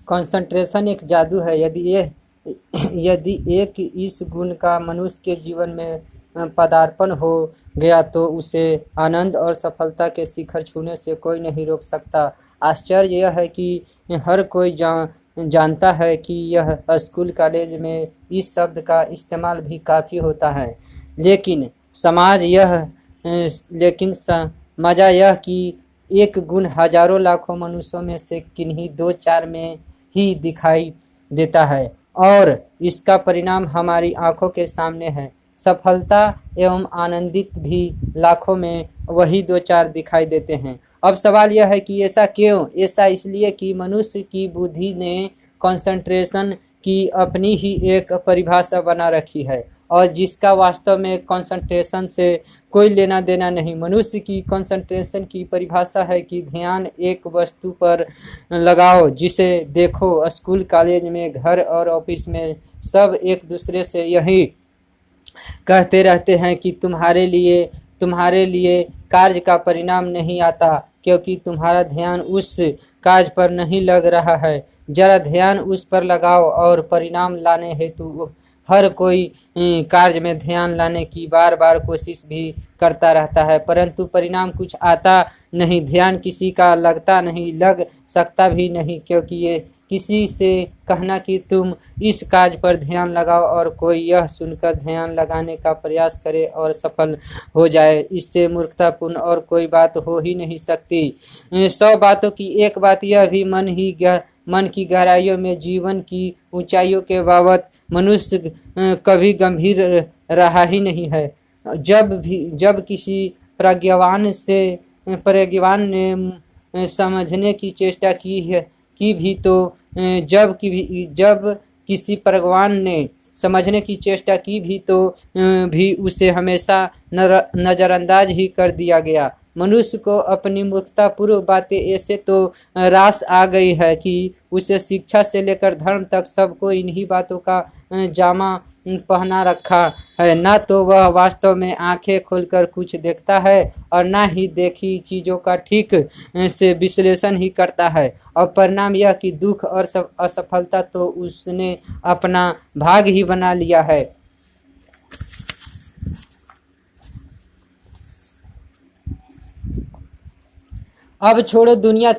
Concentration एक जादू है। यदि एक इस गुण का मनुष्य के जीवन में पदार्पण हो गया तो उसे आनंद और सफलता के शिखर छूने से कोई नहीं रोक सकता। आश्चर्य यह है कि हर कोई जानता है कि यह स्कूल कॉलेज में इस शब्द का इस्तेमाल भी काफ़ी होता है, लेकिन मज़ा यह कि एक गुण हजारों लाखों मनुष्यों में से किन्हीं दो चार में ही दिखाई देता है और इसका परिणाम हमारी आंखों के सामने है। सफलता एवं आनंदित भी लाखों में वही दो चार दिखाई देते हैं। अब सवाल यह है कि ऐसा क्यों? ऐसा इसलिए कि मनुष्य की बुद्धि ने कंसंट्रेशन की अपनी ही एक परिभाषा बना रखी है और जिसका वास्तव में कंसंट्रेशन से कोई लेना देना नहीं। मनुष्य की कंसंट्रेशन की परिभाषा है कि ध्यान एक वस्तु पर लगाओ जिसे देखो। स्कूल, कॉलेज में, घर और ऑफिस में सब एक दूसरे से यही कहते रहते हैं कि तुम्हारे लिए कार्य का परिणाम नहीं आता क्योंकि तुम्हारा ध्यान उस कार्य पर नहीं लग रहा है। जरा ध्यान उस पर लगाओ और परिणाम लाने हेतु हर कोई कार्य में ध्यान लाने की बार बार कोशिश भी करता रहता है, परंतु परिणाम कुछ आता नहीं। ध्यान किसी का लगता नहीं, लग सकता भी नहीं, क्योंकि ये किसी से कहना कि तुम इस कार्य पर ध्यान लगाओ और कोई यह सुनकर ध्यान लगाने का प्रयास करे और सफल हो जाए, इससे मूर्खतापूर्ण और कोई बात हो ही नहीं सकती। 100 बातों की एक बात यह भी मन की गहराइयों में जीवन की ऊंचाइयों के बाबत मनुष्य कभी गंभीर रहा ही नहीं है। जब किसी प्रज्ञावान ने समझने की चेष्टा की भी तो जब किसी प्रज्ञावान ने समझने की चेष्टा की भी उसे हमेशा नज़रअंदाज ही कर दिया गया। मनुष्य को अपनी मूर्खतापूर्व बातें ऐसे तो रास आ गई है कि उसे शिक्षा से लेकर धर्म तक सबको इन्हीं बातों का जामा पहना रखा है। ना तो वह वास्तव में आंखें खोलकर कुछ देखता है और ना ही देखी चीज़ों का ठीक से विश्लेषण ही करता है, और परिणाम यह कि दुख और असफलता तो उसने अपना भाग ही बना लिया है। अब छोड़ो, दुनिया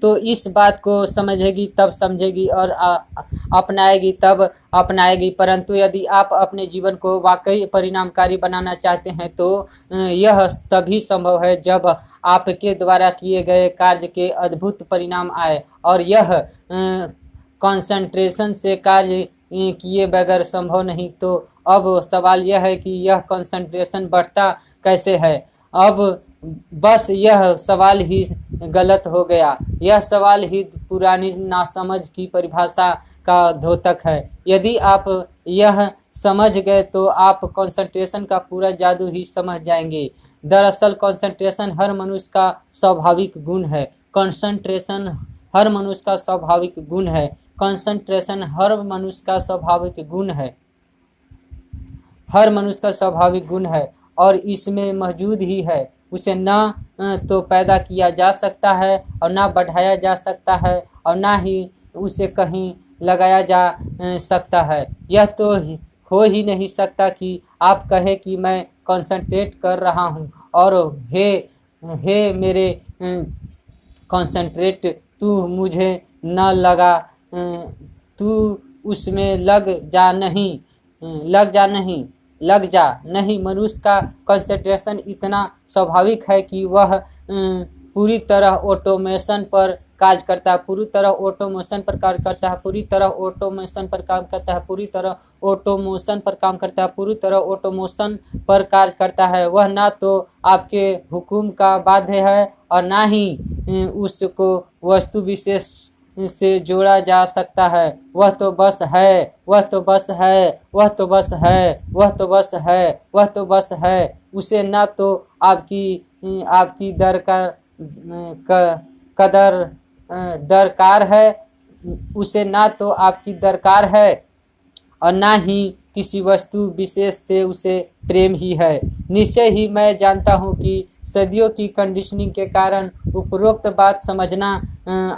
तो इस बात को समझेगी तब समझेगी और अपनाएगी तब अपनाएगी, परंतु यदि आप अपने जीवन को वाकई परिणामकारी बनाना चाहते हैं तो यह तभी संभव है जब आपके द्वारा किए गए कार्य के अद्भुत परिणाम आए, और यह कंसंट्रेशन से कार्य किए बगैर संभव नहीं। तो अब सवाल यह है कि यह कंसंट्रेशन बढ़ता कैसे है। अब बस यह सवाल ही गलत हो गया। यह सवाल ही पुरानी नासमझ की परिभाषा का द्योतक है। यदि आप यह समझ गए तो आप कंसंट्रेशन का पूरा जादू ही समझ जाएंगे। दरअसल कंसंट्रेशन हर मनुष्य का स्वाभाविक गुण है। कंसंट्रेशन हर मनुष्य का स्वाभाविक गुण है। कंसंट्रेशन हर मनुष्य का स्वाभाविक गुण है। हर मनुष्य का स्वाभाविक गुण है और इसमें मौजूद ही है। उसे न तो पैदा किया जा सकता है और ना बढ़ाया जा सकता है और ना ही उसे कहीं लगाया जा सकता है। यह तो हो ही नहीं सकता कि आप कहे कि मैं कंसंट्रेट कर रहा हूँ और हे मेरे कंसंट्रेट, तू मुझे न लगा, तू उसमें लग जा नहीं। मनुष्य का कंसंट्रेशन इतना स्वाभाविक है कि वह पूरी तरह ऑटोमेशन पर कार्य करता है, पूरी तरह ऑटोमेशन पर काम करता है, पूरी तरह ऑटोमेशन पर काम करता है, पूरी तरह ऑटोमेशन पर काम करता है, पूरी तरह ऑटोमेशन पर कार्य करता है। वह ना तो आपके हुक्म का बाध्य है और ना ही उसको वस्तु विशेष से जोड़ा जा सकता है। वह तो बस है, वह तो बस है, वह तो बस है, वह तो बस है, वह तो बस है। उसे ना तो आपकी दरकार है, उसे ना तो आपकी दरकार है और ना ही किसी वस्तु विशेष से उसे प्रेम ही है। निश्चय ही मैं जानता हूँ कि सदियों की कंडीशनिंग के कारण उपरोक्त बात समझना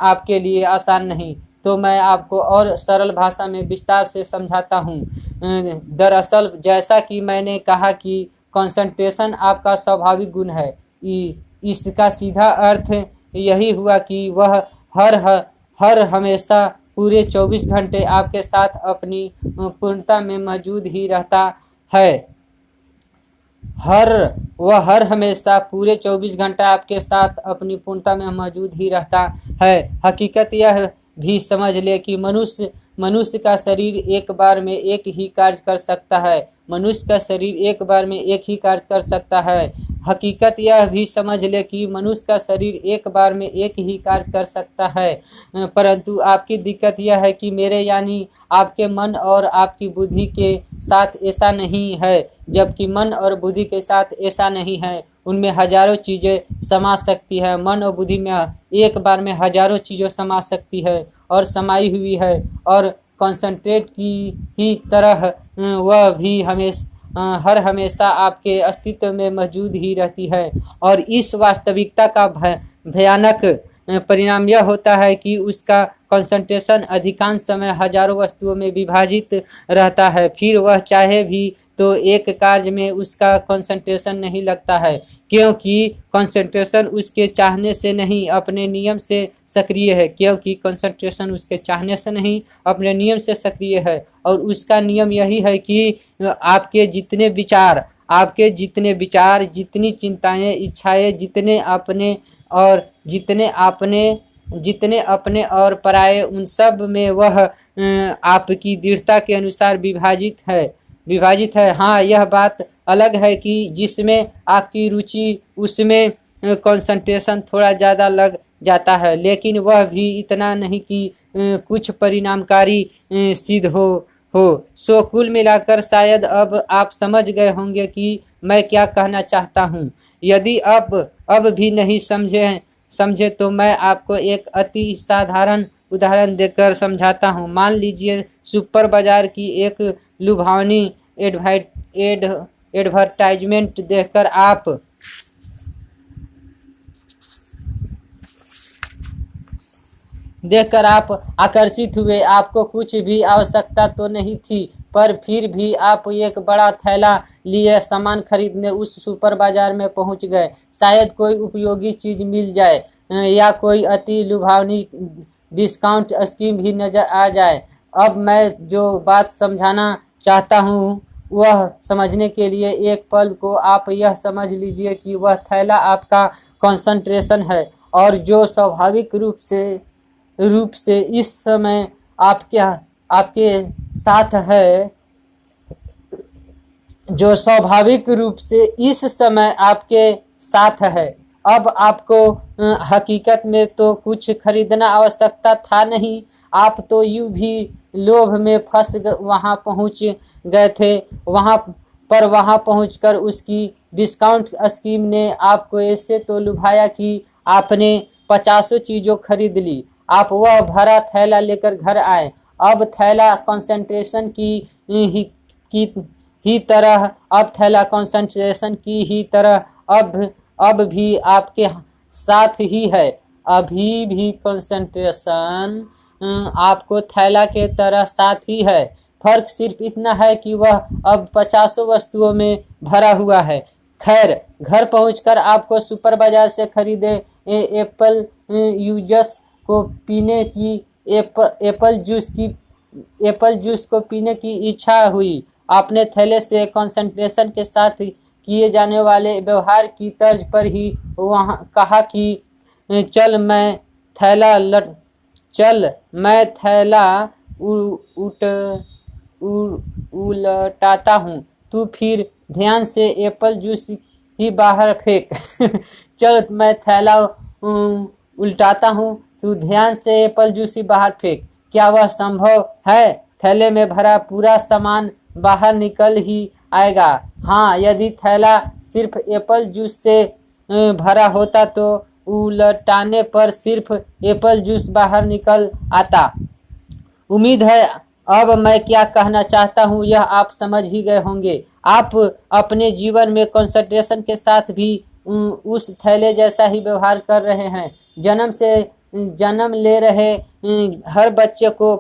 आपके लिए आसान नहीं, तो मैं आपको और सरल भाषा में विस्तार से समझाता हूँ। दरअसल जैसा कि मैंने कहा कि कंसंट्रेशन आपका स्वाभाविक गुण है। इसका सीधा अर्थ यही हुआ कि वह हर हमेशा पूरे 24 घंटे आपके साथ अपनी पूर्णता में मौजूद ही रहता है। हर हमेशा पूरे 24 घंटा आपके साथ अपनी पूर्णता में मौजूद ही रहता है। हकीकत यह भी समझ ले कि मनुष्य का शरीर एक बार में एक ही कार्य कर सकता है। मनुष्य का शरीर एक बार में एक ही कार्य कर सकता है। हकीकत यह भी समझ ले कि मनुष्य का शरीर एक बार में एक ही कार्य कर सकता है, परंतु आपकी दिक्कत यह है कि मेरे यानी आपके मन और आपकी बुद्धि के साथ ऐसा नहीं है। जबकि मन और बुद्धि के साथ ऐसा नहीं है। उनमें हजारों चीज़ें समा सकती है। मन और बुद्धि में एक बार में हजारों चीज़ें समा सकती है और समाई हुई है। और कंसंट्रेट की ही तरह वह भी हर हमेशा आपके अस्तित्व में मौजूद ही रहती है। और इस वास्तविकता का भयानक परिणाम यह होता है कि उसका कंसंट्रेशन अधिकांश समय हजारों वस्तुओं में विभाजित रहता है। फिर वह चाहे भी तो एक कार्य में उसका कंसंट्रेशन नहीं लगता है, क्योंकि कंसंट्रेशन उसके चाहने से नहीं अपने नियम से सक्रिय है। क्योंकि कंसंट्रेशन उसके चाहने से नहीं अपने नियम से सक्रिय है। और उसका नियम यही है कि आपके जितने विचार, जितनी चिंताएं, इच्छाएं, जितने अपने और पराये, उन सब में वह आपकी दृढ़ता के अनुसार विभाजित है। हाँ, यह बात अलग है कि जिसमें आपकी रुचि उसमें कंसंट्रेशन थोड़ा ज़्यादा लग जाता है, लेकिन वह भी इतना नहीं कि कुछ परिणामकारी सिद्ध हो। सो कुल मिलाकर शायद अब आप समझ गए होंगे कि मैं क्या कहना चाहता हूँ। यदि अब भी नहीं समझे तो मैं आपको एक अति साधारण उदाहरण देकर समझाता हूँ। मान लीजिए सुपर बाजार की एक लुभावनी एडवर्टाइजमेंट देखकर आप आकर्षित हुए। आपको कुछ भी आवश्यकता तो नहीं थी, पर फिर भी आप एक बड़ा थैला लिए सामान खरीदने उस सुपर बाजार में पहुंच गए। शायद कोई उपयोगी चीज़ मिल जाए या कोई अति लुभावनी डिस्काउंट स्कीम भी नज़र आ जाए। अब मैं जो बात समझाना चाहता हूँ वह समझने के लिए एक पल को आप यह समझ लीजिए कि वह थैला आपका कंसंट्रेशन है, और जो स्वाभाविक रूप से इस समय आपके साथ है, जो स्वाभाविक रूप से इस समय आपके साथ है। अब आपको हकीकत में तो कुछ खरीदना आवश्यकता था नहीं। आप तो यूं भी लोभ में फंस वहां पहुंच गए थे। वहां पहुंचकर उसकी डिस्काउंट स्कीम ने आपको ऐसे तो लुभाया कि आपने 50 चीज़ों खरीद ली। आप वह भरा थैला लेकर घर आए। अब थैला कंसंट्रेशन की ही तरह अब भी आपके साथ ही है। अभी भी कंसंट्रेशन आपको थैला के तरह साथ ही है। फर्क सिर्फ इतना है कि वह अब 50 वस्तुओं में भरा हुआ है। खैर, घर पहुंचकर आपको सुपर बाजार से खरीदे एप्पल जूस को पीने की इच्छा हुई। आपने थैले से कंसंट्रेशन के साथ किए जाने वाले व्यवहार की तर्ज पर ही वहाँ कहा कि चल मैं थैला उलटाता हूँ, तू फिर ध्यान से एप्पल जूस ही बाहर फेंक। चल मैं थैला उल्टाता हूँ, तू ध्यान से एप्पल जूस ही बाहर फेंक। क्या वह संभव है? थैले में भरा पूरा सामान बाहर निकल ही आएगा। हाँ, यदि थैला सिर्फ एप्पल जूस से भरा होता तो उलटाने पर सिर्फ एप्पल जूस बाहर निकल आता। उम्मीद है अब मैं क्या कहना चाहता हूँ यह आप समझ ही गए होंगे। आप अपने जीवन में कंसंट्रेशन के साथ भी उस थैले जैसा ही व्यवहार कर रहे हैं। जन्म से जन्म ले रहे हर बच्चे को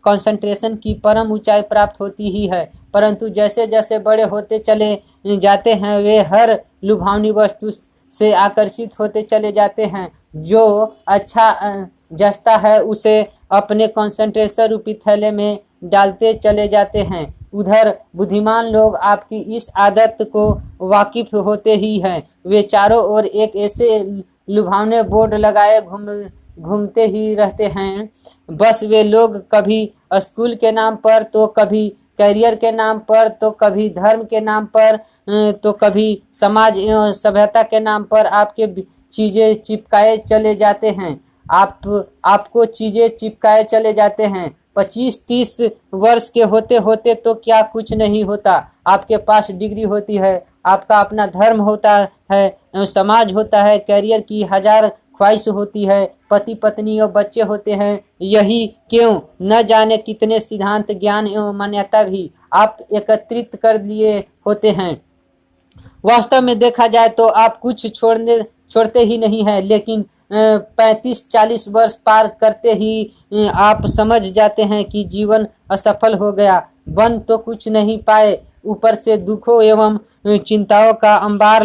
कंसंट्रेशन की परम ऊंचाई प्राप्त होती ही है, परंतु जैसे जैसे बड़े होते चले जाते हैं वे हर लुभावनी वस्तु से आकर्षित होते चले जाते हैं। जो अच्छा जचता है उसे अपने कंसंट्रेशन रूपी थैले में डालते चले जाते हैं। उधर बुद्धिमान लोग आपकी इस आदत को वाकिफ होते ही हैं। वे चारों ओर एक ऐसे लुभावने बोर्ड लगाए घूमते ही रहते हैं। बस वे लोग कभी स्कूल के नाम पर, तो कभी करियर के नाम पर, तो कभी धर्म के नाम पर, तो कभी समाज एवं सभ्यता के नाम पर आपके चीज़ें चिपकाए चले जाते हैं। आपको चीज़ें चिपकाए चले जाते हैं। 25-30 वर्ष के होते होते तो क्या कुछ नहीं होता। आपके पास डिग्री होती है, आपका अपना धर्म होता है, समाज होता है, करियर की 1000 ख्वाहिश होती है, पति पत्नी और बच्चे होते हैं। यही क्यों न जाने कितने सिद्धांत, ज्ञान एवं मान्यता भी आप एकत्रित कर लिए होते हैं। वास्तव में देखा जाए तो आप कुछ छोड़ते ही नहीं हैं, लेकिन 35-40 वर्ष पार करते ही आप समझ जाते हैं कि जीवन असफल हो गया। बन तो कुछ नहीं पाए, ऊपर से दुखों एवं चिंताओं का अंबार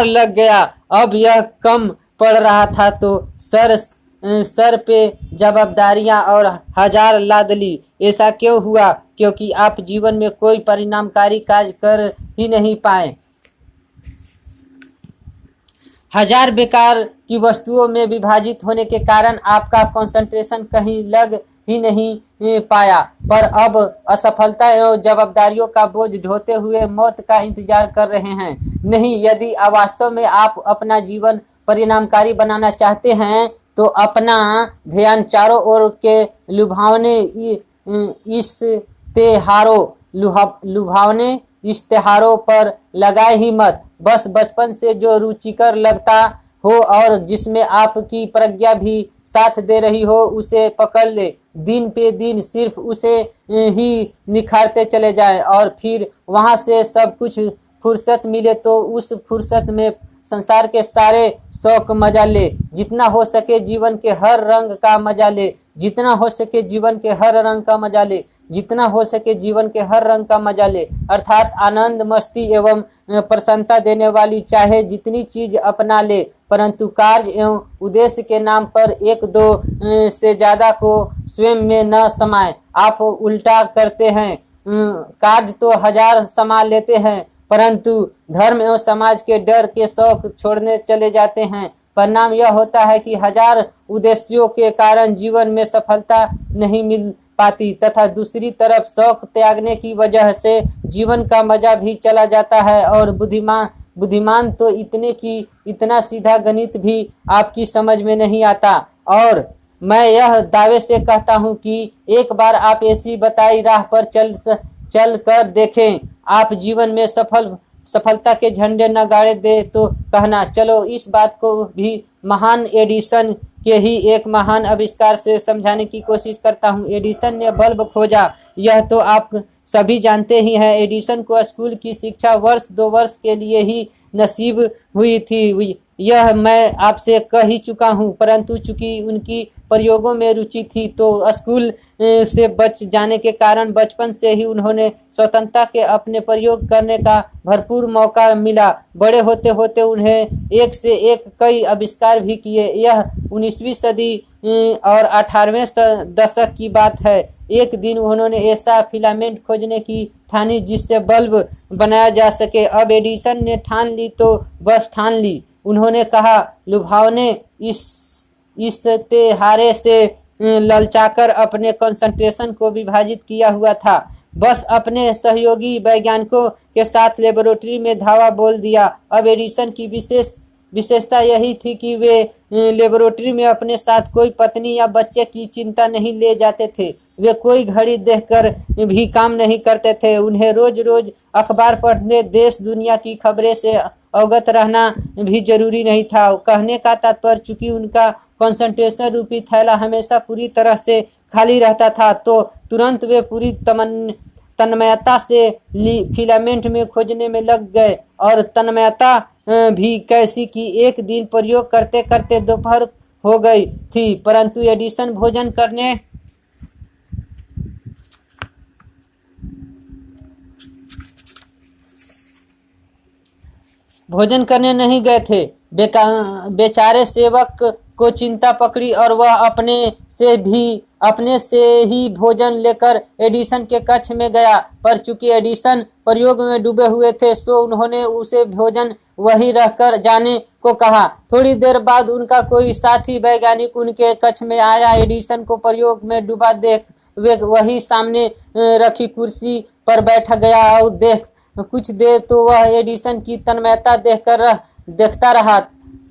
लग गया। अब यह कम पड़ रहा था तो सर पे जवाबदारियां और 1000 लाद ली। ऐसा क्यों हुआ? क्योंकि आप जीवन में कोई परिणामकारी कार्य कर ही नहीं पाए। 1000 बेकार की वस्तुओं में विभाजित होने के कारण आपका कंसंट्रेशन कहीं लग ही नहीं पाया, पर अब असफलता एवं जवाबदारियों का बोझ ढोते हुए मौत का इंतजार कर रहे हैं। नहीं, यदि वास्तव में आप अपना जीवन परिणामकारी बनाना चाहते हैं तो अपना ध्यान चारों ओर के लुभावने इश्तेहारों पर लगाए ही मत। बस बचपन से जो रुचिकर लगता हो और जिसमें आपकी प्रज्ञा भी साथ दे रही हो उसे पकड़ ले। दिन पे दिन सिर्फ उसे ही निखारते चले जाएं और फिर वहां से सब कुछ फुर्सत मिले तो उस फुर्सत में संसार के सारे शौक मजा ले। जितना हो सके जीवन के हर रंग का मजा ले, जितना हो सके जीवन के हर रंग का मजा ले, जितना हो सके जीवन के हर रंग का मजा ले। अर्थात आनंद, मस्ती एवं प्रसन्नता देने वाली चाहे जितनी चीज अपना ले, परंतु कार्य एवं उद्देश्य के नाम पर 1-2 से ज्यादा को स्वयं में न समाये। आप उल्टा करते हैं, कार्य तो 1000 समा लेते हैं, परंतु धर्म एवं समाज के डर के शौक छोड़ने चले जाते हैं। परिणाम यह होता है कि 1000 उद्देश्यों के कारण जीवन में सफलता नहीं मिल पाती तथा दूसरी तरफ शौक त्यागने की वजह से जीवन का मजा भी चला जाता है। और बुद्धिमान तो इतना सीधा गणित भी आपकी समझ में नहीं आता। और मैं यह दावे से कहता हूँ कि एक बार आप ऐसी बताई राह पर चल कर देखें, आप जीवन में सफलता के झंडे न गाड़े दे तो कहना। चलो इस बात को भी महान एडिसन के ही एक महान आविष्कार से समझाने की कोशिश करता हूँ। एडिसन ने बल्ब खोजा, यह तो आप सभी जानते ही हैं। एडिसन को स्कूल की शिक्षा 1-2 वर्ष के लिए ही नसीब हुई थी, यह मैं आपसे कह ही चुका हूँ, परंतु चूंकि उनकी प्रयोगों में रुचि थी तो स्कूल से बच जाने के कारण बचपन से ही उन्होंने स्वतंत्रता के अपने प्रयोग करने का भरपूर मौका मिला। बड़े होते होते उन्हें एक से एक कई आविष्कार भी किए। यह 19वीं सदी और 18वें दशक की बात है। एक दिन उन्होंने ऐसा फिलामेंट खोजने की ठानी जिससे बल्ब बनाया जा सके। अब एडिसन ने ठान ली तो बस ठान ली। उन्होंने कहा, लुभावने इश्तेहारे से ललचाकर अपने कंसंट्रेशन को विभाजित किया हुआ था। बस अपने सहयोगी वैज्ञानिकों के साथ लेबोरेटरी में धावा बोल दिया। अब एडिसन की विशेषता यही थी कि वे लेबोरेटरी में अपने साथ कोई पत्नी या बच्चे की चिंता नहीं ले जाते थे। वे कोई घड़ी देखकर भी काम नहीं करते थे। उन्हें रोज रोज अखबार पढ़ने, देश दुनिया की खबरें से अवगत रहना भी जरूरी नहीं था। कहने का तात्पर्य, चूंकि उनका कंसंट्रेशन रूपी थैला हमेशा पूरी तरह से खाली रहता था तो तुरंत वे पूरी तन्मयता से फिलामेंट में खोजने में लग गए, और तन्मयता भी कैसी कि एक दिन प्रयोग करते करते दोपहर हो गई थी, परंतु एडिसन भोजन करने नहीं गए थे। बेचारे सेवक को चिंता पकड़ी और वह अपने से ही भोजन लेकर एडिसन के कक्ष में गया, पर चूंकि एडिसन प्रयोग में डूबे हुए थे सो उन्होंने उसे भोजन वहीं रहकर जाने को कहा। थोड़ी देर बाद उनका कोई साथी वैज्ञानिक उनके कक्ष में आया। एडिसन को प्रयोग में डूबा देख वे वही सामने रखी कुर्सी पर बैठ गया और कुछ देर तो वह एडिसन की तन्मयता देखता रहा,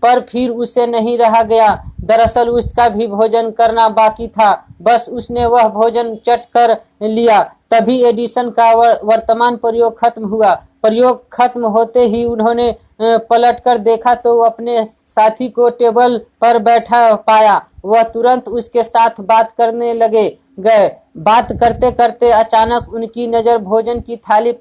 पर फिर उसे नहीं रहा गया। दरअसल उसका भी भोजन करना बाकी था, बस उसने वह भोजन चट कर लिया। तभी एडिसन का वर्तमान प्रयोग खत्म हुआ। प्रयोग खत्म होते ही उन्होंने पलटकर देखा तो अपने साथी को टेबल पर बैठा पाया। वह तुरंत उसके साथ बात करने गए। बात करते करते अचानक उनकी नज़र भोजन की खाली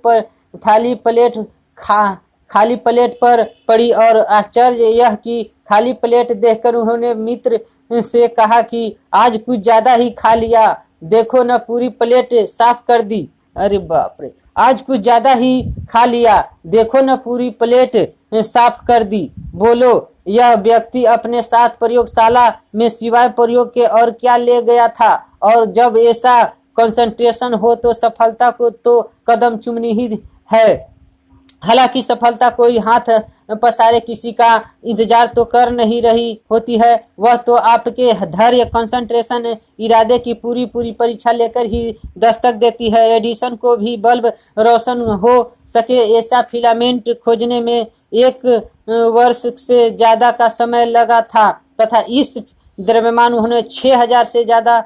प्लेट पर पड़ी, और आश्चर्य यह कि खाली प्लेट देखकर उन्होंने मित्र से कहा कि आज कुछ ज़्यादा ही खा लिया, देखो न पूरी प्लेट साफ कर दी। अरे बाप रे, आज कुछ ज़्यादा ही खा लिया, देखो न पूरी प्लेट साफ कर दी। बोलो, यह व्यक्ति अपने साथ प्रयोगशाला में सिवाय प्रयोग के और क्या ले गया था? और जब ऐसा कंसंट्रेशन हो तो सफलता को तो कदम चूमनी ही है। हालांकि सफलता कोई हाथ पसारे किसी का इंतजार तो कर नहीं रही होती है, वह तो आपके धैर्य, कंसंट्रेशन, इरादे की पूरी परीक्षा लेकर ही दस्तक देती है। एडिसन को भी बल्ब रोशन हो सके ऐसा फिलामेंट खोजने में 1 वर्ष से ज़्यादा का समय लगा था, तथा इस दरम्यान उन्होंने 6000 से ज़्यादा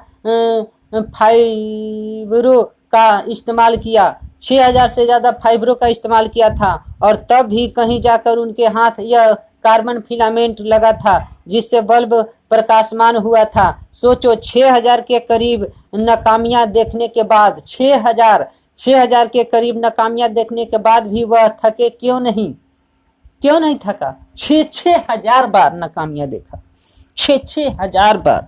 फाइबरों का इस्तेमाल किया। 6000 से ज़्यादा फाइबरों का इस्तेमाल किया था, और तब भी कहीं जाकर उनके हाथ यह कार्बन फिलामेंट लगा था जिससे बल्ब प्रकाशमान हुआ था। सोचो, 6000 के करीब नाकामियां देखने के बाद 6000 के करीब नाकामियां देखने के बाद भी वह थके क्यों नहीं थका? 6000 बार नाकामियां देखा, 6000 बार।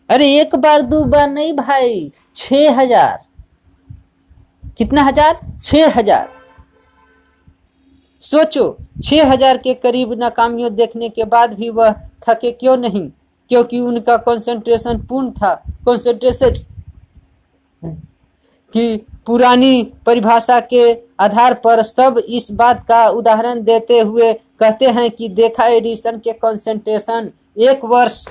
अरे एक बार 2 बार नहीं भाई, 6000। कितना हजार? 6000। सोचो, 6000 के करीब नाकामियों देखने के बाद भी वह थके क्यों नहीं? क्योंकि उनका कंसंट्रेशन पूर्ण था। कंसंट्रेशन की पुरानी परिभाषा के आधार पर सब इस बात का उदाहरण देते हुए कहते हैं कि देखा, एडिसन के कंसंट्रेशन 1 वर्ष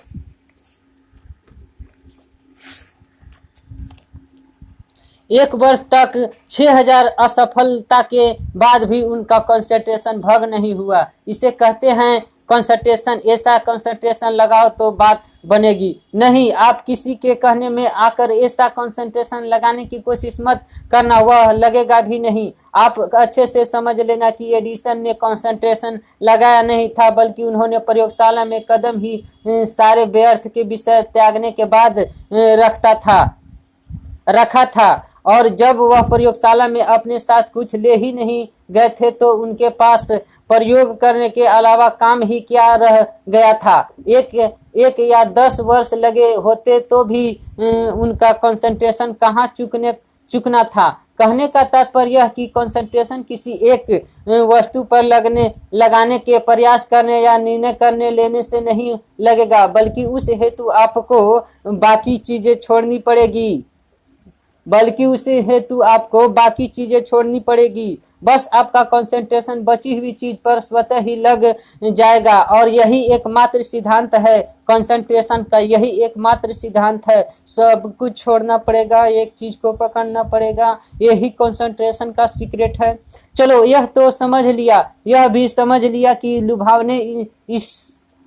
तक 6000 असफलता के बाद भी उनका कंसंट्रेशन भंग नहीं हुआ। इसे कहते हैं कंसंट्रेशन। ऐसा कंसंट्रेशन लगाओ तो बात बनेगी। नहीं, आप किसी के कहने में आकर ऐसा कंसंट्रेशन लगाने की कोशिश मत करना, वह लगेगा भी नहीं। आप अच्छे से समझ लेना कि एडिसन ने कंसंट्रेशन लगाया नहीं था, बल्कि उन्होंने प्रयोगशाला में कदम ही सारे व्यर्थ के विषय त्यागने के बाद रखा था, और जब वह प्रयोगशाला में अपने साथ कुछ ले ही नहीं गए थे तो उनके पास प्रयोग करने के अलावा काम ही क्या रह गया था। एक या 10 वर्ष लगे होते तो भी उनका कंसंट्रेशन कहाँ चुकना था। कहने का तात्पर्य यह कि कंसंट्रेशन किसी एक वस्तु पर लगाने के प्रयास करने या निर्णय लेने से नहीं लगेगा, बल्कि उस हेतु आपको बाकी चीज़ें छोड़नी पड़ेगी। बस आपका कंसंट्रेशन बची हुई चीज पर स्वतः ही लग जाएगा, और यही एकमात्र सिद्धांत है कंसंट्रेशन का। यही एकमात्र सिद्धांत है। सब कुछ छोड़ना पड़ेगा, एक चीज को पकड़ना पड़ेगा, यही कंसंट्रेशन का सीक्रेट है। चलो, यह तो समझ लिया। यह भी समझ लिया कि लुभावने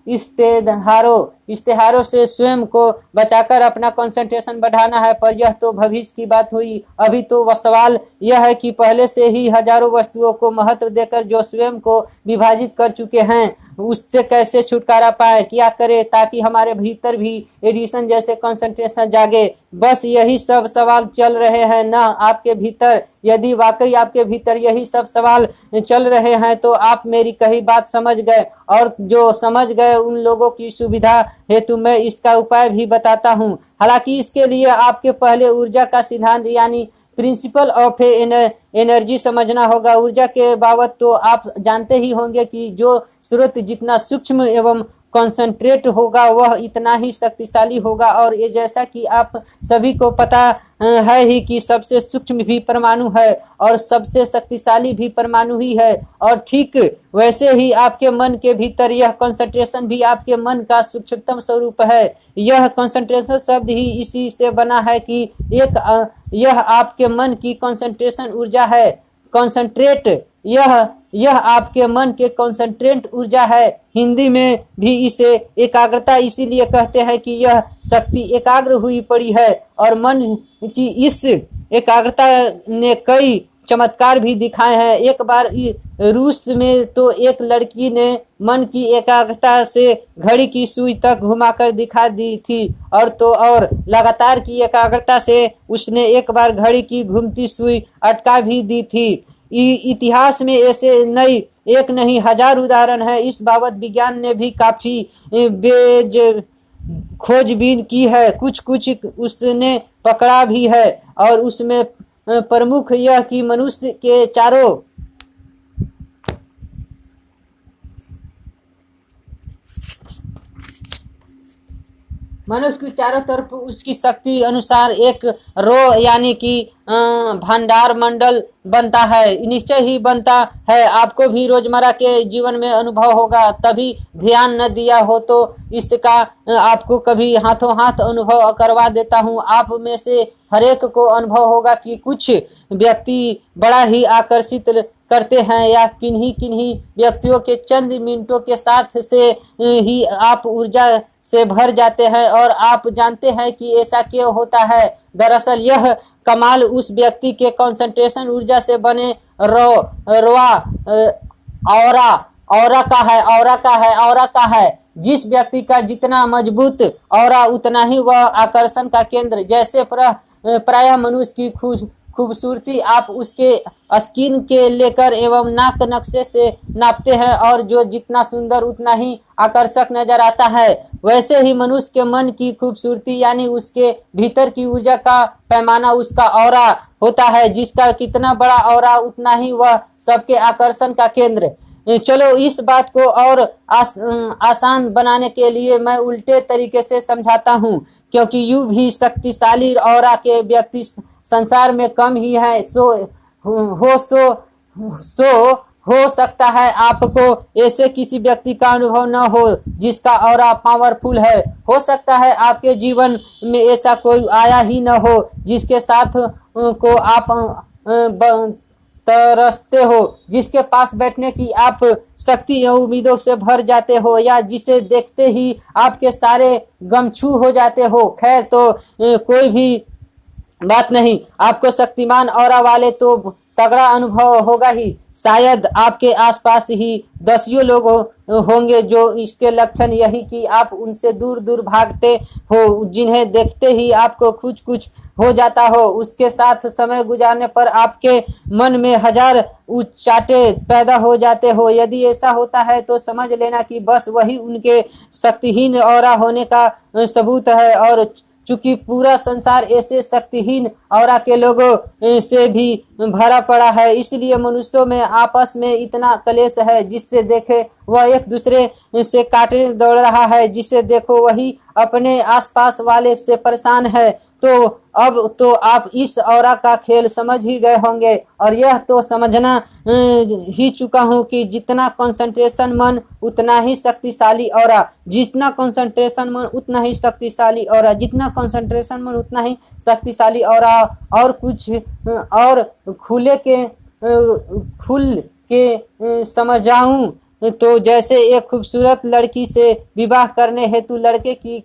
इश्तेहारों से स्वयं को बचाकर अपना कंसंट्रेशन बढ़ाना है, पर यह तो भविष्य की बात हुई। अभी तो वह सवाल यह है कि पहले से ही हजारों वस्तुओं को महत्व देकर जो स्वयं को विभाजित कर चुके हैं उससे कैसे छुटकारा पाए, क्या करें ताकि हमारे भीतर भी एडिशन जैसे कंसंट्रेशन जागे। बस यही सब सवाल चल रहे हैं ना आपके भीतर। यदि वाकई आपके भीतर यही सब सवाल चल रहे हैं तो आप मेरी कही बात समझ गए, और जो समझ गए उन लोगों की सुविधा हेतु मैं इसका उपाय भी बताता हूँ। हालांकि इसके लिए आपके पहले ऊर्जा का सिद्धांत यानी प्रिंसिपल ऑफ एनर्जी समझना होगा। ऊर्जा के बाबत तो आप जानते ही होंगे कि जो स्रोत जितना सूक्ष्म एवं कॉन्सेंट्रेट होगा वह इतना ही शक्तिशाली होगा। और ये जैसा कि आप सभी को पता है ही कि सबसे सूक्ष्म भी परमाणु है और सबसे शक्तिशाली भी परमाणु ही है। और ठीक वैसे ही आपके मन के भीतर यह कंसंट्रेशन भी आपके मन का सूक्ष्मतम स्वरूप है। यह कंसंट्रेशन शब्द ही इसी से बना है कि यह आपके मन की कंसंट्रेशन ऊर्जा है। कंसंट्रेट यह आपके मन के कंसंट्रेट ऊर्जा है। हिंदी में भी इसे एकाग्रता इसीलिए कहते हैं कि यह शक्ति एकाग्र हुई पड़ी है। और मन की इस एकाग्रता ने कई चमत्कार भी दिखाए हैं। एक बार रूस में तो एक लड़की ने मन की एकाग्रता से घड़ी की सुई तक घुमाकर दिखा दी थी, और लगातार की एकाग्रता से उसने एक बार घड़ी की घूमती सुई अटका भी दी थी। इतिहास में ऐसे एक नहीं हजार उदाहरण है। इस बाबत विज्ञान ने भी काफी बेज खोजबीन की है, कुछ उसने पकड़ा भी है। और उसमें प्रमुख यह कि मनुष्य के चारों तरफ उसकी शक्ति अनुसार एक रो यानी कि भंडार मंडल बनता है, निश्चय ही बनता है। आपको भी रोजमर्रा के जीवन में अनुभव होगा, तभी ध्यान न दिया हो तो इसका आपको कभी हाथों हाथ अनुभव करवा देता हूँ। आप में से हरेक को अनुभव होगा कि कुछ व्यक्ति बड़ा ही आकर्षित करते हैं, या किन्हीं व्यक्तियों के चंद मिनटों के साथ से ही आप ऊर्जा से भर जाते हैं। और आप जानते हैं कि ऐसा क्यों होता है। दरअसल यह कमाल उस व्यक्ति के कंसंट्रेशन ऊर्जा से बने ऑरा का है। जिस व्यक्ति का जितना मजबूत ऑरा उतना ही वह आकर्षण का केंद्र। जैसे प्रायः मनुष्य की खूबसूरती आप उसके स्किन के लेकर एवं नाक नक्शे से नापते हैं, और जो जितना सुंदर उतना ही आकर्षक नजर आता है। वैसे ही मनुष्य के मन की खूबसूरती यानी उसके भीतर की ऊर्जा का पैमाना उसका ऑरा होता है। जिसका कितना बड़ा ऑरा उतना ही वह सबके आकर्षण का केंद्र। चलो इस बात को और आसान बनाने के लिए मैं उल्टे तरीके से समझाता हूँ, क्योंकि यूं भी शक्तिशाली ऑरा के व्यक्ति संसार में कम ही है। हो सकता है आपको ऐसे किसी व्यक्ति का अनुभव न हो जिसका ऑरा पावरफुल है। हो सकता है आपके जीवन में ऐसा कोई आया ही न हो जिसके साथ को आप तरसते हो, जिसके पास बैठने की आप शक्ति या उम्मीदों से भर जाते हो, या जिसे देखते ही आपके सारे गमछू हो जाते हो। खैर तो कोई भी बात नहीं, आपको शक्तिमान ऑरा वाले तो तगड़ा अनुभव होगा ही। शायद आपके आसपास ही दसियों लोग होंगे जो इसके लक्षण यही कि आप उनसे दूर दूर भागते हो, जिन्हें देखते ही आपको कुछ हो जाता हो। उसके साथ समय गुजारने पर आपके मन में हजार उचाटे पैदा हो जाते हो। यदि ऐसा होता है तो समझ लेना कि बस वही उनके शक्तिहीन ऑरा होने का सबूत है। और चूंकि पूरा संसार ऐसे शक्तिहीन ऑरा के लोगों से भी भरा पड़ा है, इसलिए मनुष्यों में आपस में इतना कलेश है। जिससे देखे वह एक दूसरे से काटने दौड़ रहा है, जिसे देखो वही अपने आसपास वाले से परेशान है। तो अब तो आप इस ऑरा का खेल समझ ही गए होंगे, और यह तो समझना ही चुका हूँ कि जितना कंसंट्रेशन मन उतना ही शक्तिशाली ऑरा, जितना कंसंट्रेशन मन उतना ही शक्तिशाली ऑरा, जितना कंसंट्रेशन मन उतना ही शक्तिशाली ऑरा। और कुछ और खुल के समझाऊं तो जैसे एक खूबसूरत लड़की से विवाह करने हेतु लड़के की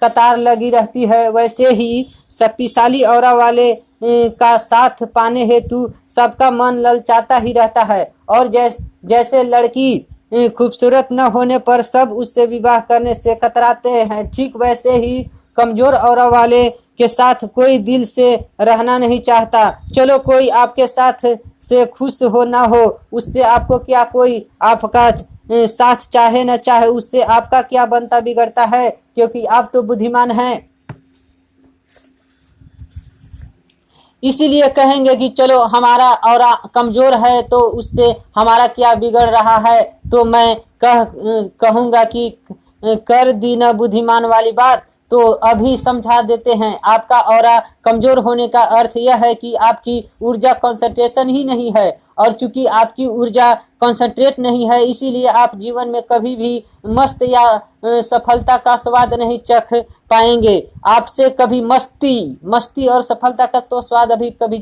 कतार लगी रहती है, वैसे ही शक्तिशाली ऑरा वाले का साथ पाने हेतु सबका मन ललचाता ही रहता है। और जैसे लड़की खूबसूरत न होने पर सब उससे विवाह करने से कतराते हैं, ठीक वैसे ही कमजोर औरा वाले के साथ कोई दिल से रहना नहीं चाहता। चलो कोई आपके साथ से खुश हो ना हो उससे आपको क्या, कोई आपका साथ चाहे न चाहे उससे आपका क्या बनता बिगड़ता है, क्योंकि आप तो बुद्धिमान हैं। इसीलिए कहेंगे कि चलो हमारा औरा कमजोर है तो उससे हमारा क्या बिगड़ रहा है। तो मैं कहूँगा कि कर दी न बुद्धिमान वाली बात, तो अभी समझा देते हैं। आपका ऑरा कमजोर होने का अर्थ यह है कि आपकी ऊर्जा कंसंट्रेशन ही नहीं है, और चूंकि आपकी ऊर्जा कंसंट्रेट नहीं है इसीलिए आप जीवन में कभी भी मस्त या सफलता का स्वाद नहीं चख पाएंगे। आपसे कभी मस्ती और सफलता का तो स्वाद अभी कभी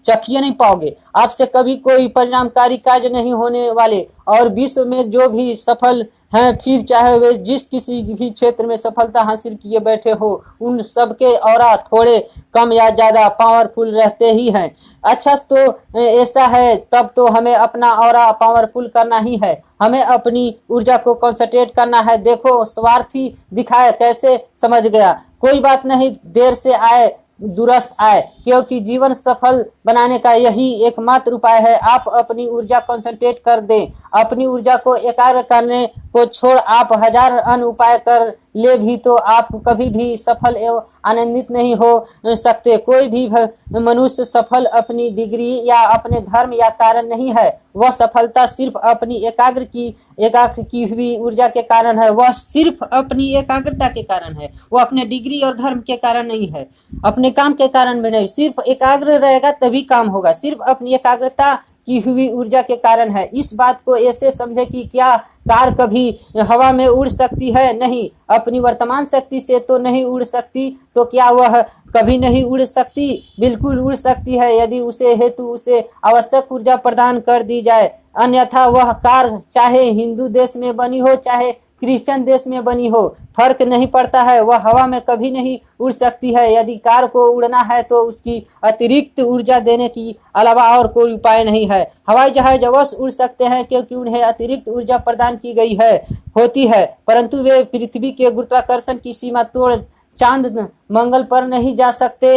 चखिए नहीं पाओगे। आपसे कभी कोई परिणामकारी कार्य नहीं होने वाले, और विश्व में जो भी सफल हैं, फिर चाहे वे जिस किसी भी क्षेत्र में सफलता हासिल किए बैठे हो, उन सबके ऑरा थोड़े कम या ज़्यादा पावरफुल रहते ही हैं। अच्छा, तो ऐसा है तब तो हमें अपना ऑरा पावरफुल करना ही है, हमें अपनी ऊर्जा को कंसंट्रेट करना है। देखो स्वार्थी दिखाए कैसे समझ गया, कोई बात नहीं, देर से आए दुरुस्त आए, क्योंकि जीवन सफल बनाने का यही एकमात्र उपाय है। आप अपनी ऊर्जा कंसंट्रेट कर दें। अपनी ऊर्जा को एकाग्र करने को छोड़ आप हजार अन्य उपाय कर ले भी तो आप कभी भी सफल एवं आनंदित नहीं हो सकते। कोई भी मनुष्य सफल अपनी डिग्री या अपने धर्म या कारण नहीं है, वह सफलता सिर्फ अपनी एकाग्र की हुई ऊर्जा के कारण है। वह सिर्फ अपनी एकाग्रता के कारण है, वह अपने डिग्री और धर्म के कारण नहीं है, अपने काम के कारण भी नहीं। सिर्फ एकाग्र रहेगा तभी काम होगा, सिर्फ अपनी एकाग्रता की हुई ऊर्जा के कारण है। इस बात को ऐसे समझे कि क्या कार कभी हवा में उड़ सकती है? नहीं। अपनी वर्तमान शक्ति से तो नहीं उड़ सकती, तो क्या वह कभी नहीं उड़ सकती? बिल्कुल उड़ सकती है, यदि उसे हेतु उसे आवश्यक ऊर्जा प्रदान कर दी जाए। अन्यथा वह कार चाहे हिंदू देश में बनी हो चाहे क्रिश्चियन देश में बनी हो, फर्क नहीं पड़ता है, वह हवा में कभी नहीं उड़ सकती है। यदि कार को उड़ना है तो उसकी अतिरिक्त ऊर्जा देने की अलावा और कोई उपाय नहीं है। हवाई जहाज अवश्य उड़ सकते हैं क्योंकि उन्हें अतिरिक्त ऊर्जा प्रदान की गई है होती है, परंतु वे पृथ्वी के गुरुत्वाकर्षण की सीमा तोड़ चांद मंगल पर नहीं जा सकते।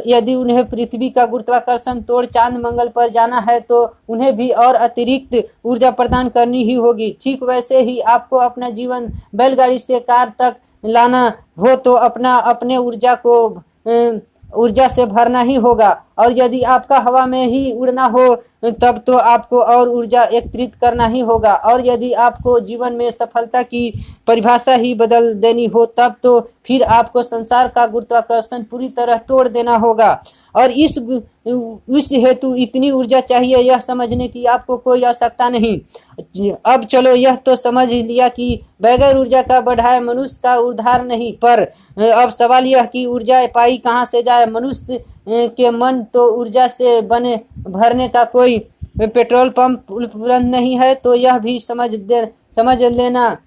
यदि उन्हें पृथ्वी का गुरुत्वाकर्षण तोड़ चांद मंगल पर जाना है तो उन्हें भी और अतिरिक्त ऊर्जा प्रदान करनी ही होगी। ठीक वैसे ही आपको अपना जीवन बैलगाड़ी से कार तक लाना हो तो अपने ऊर्जा से भरना ही होगा, और यदि आपका हवा में ही उड़ना हो तब तो आपको और ऊर्जा एकत्रित करना ही होगा। और यदि आपको जीवन में सफलता की परिभाषा ही बदल देनी हो तब तो फिर आपको संसार का गुरुत्वाकर्षण पूरी तरह तोड़ देना होगा, और इस हेतु इतनी ऊर्जा चाहिए यह समझने की आपको कोई आवश्यकता नहीं। अब चलो यह तो समझ लिया कि बगैर ऊर्जा का बढ़ाए मनुष्य का उद्धार नहीं, पर अब सवाल यह कि ऊर्जा पाई कहाँ से जाए? मनुष्य के मन तो ऊर्जा से भरने का कोई पेट्रोल पंप उपलब्ध नहीं है, तो यह भी समझ लेना।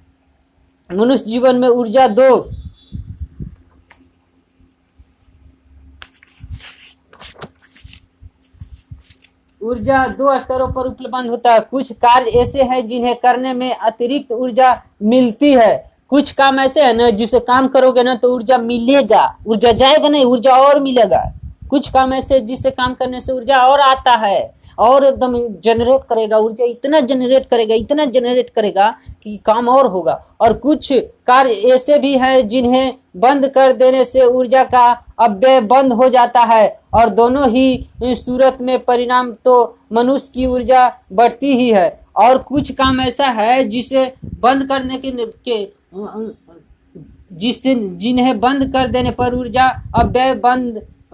मनुष्य जीवन में ऊर्जा दो स्तरों पर उपलब्ध होता है। कुछ कार्य ऐसे हैं जिन्हें करने में अतिरिक्त ऊर्जा मिलती है, कुछ काम ऐसे है ना जिसे काम करोगे ना तो ऊर्जा मिलेगा, ऊर्जा जाएगा नहीं, ऊर्जा और मिलेगा। कुछ काम ऐसे जिससे काम करने से ऊर्जा और आता है और एकदम जनरेट करेगा, ऊर्जा इतना जनरेट करेगा कि काम और होगा। और कुछ कार्य ऐसे भी हैं जिन्हें बंद कर देने से ऊर्जा का अपव्यय बंद हो जाता है, और दोनों ही सूरत में परिणाम तो मनुष्य की ऊर्जा बढ़ती ही है। और कुछ काम ऐसा है जिसे बंद करने जिन्हें बंद कर देने पर ऊर्जा अपव्यय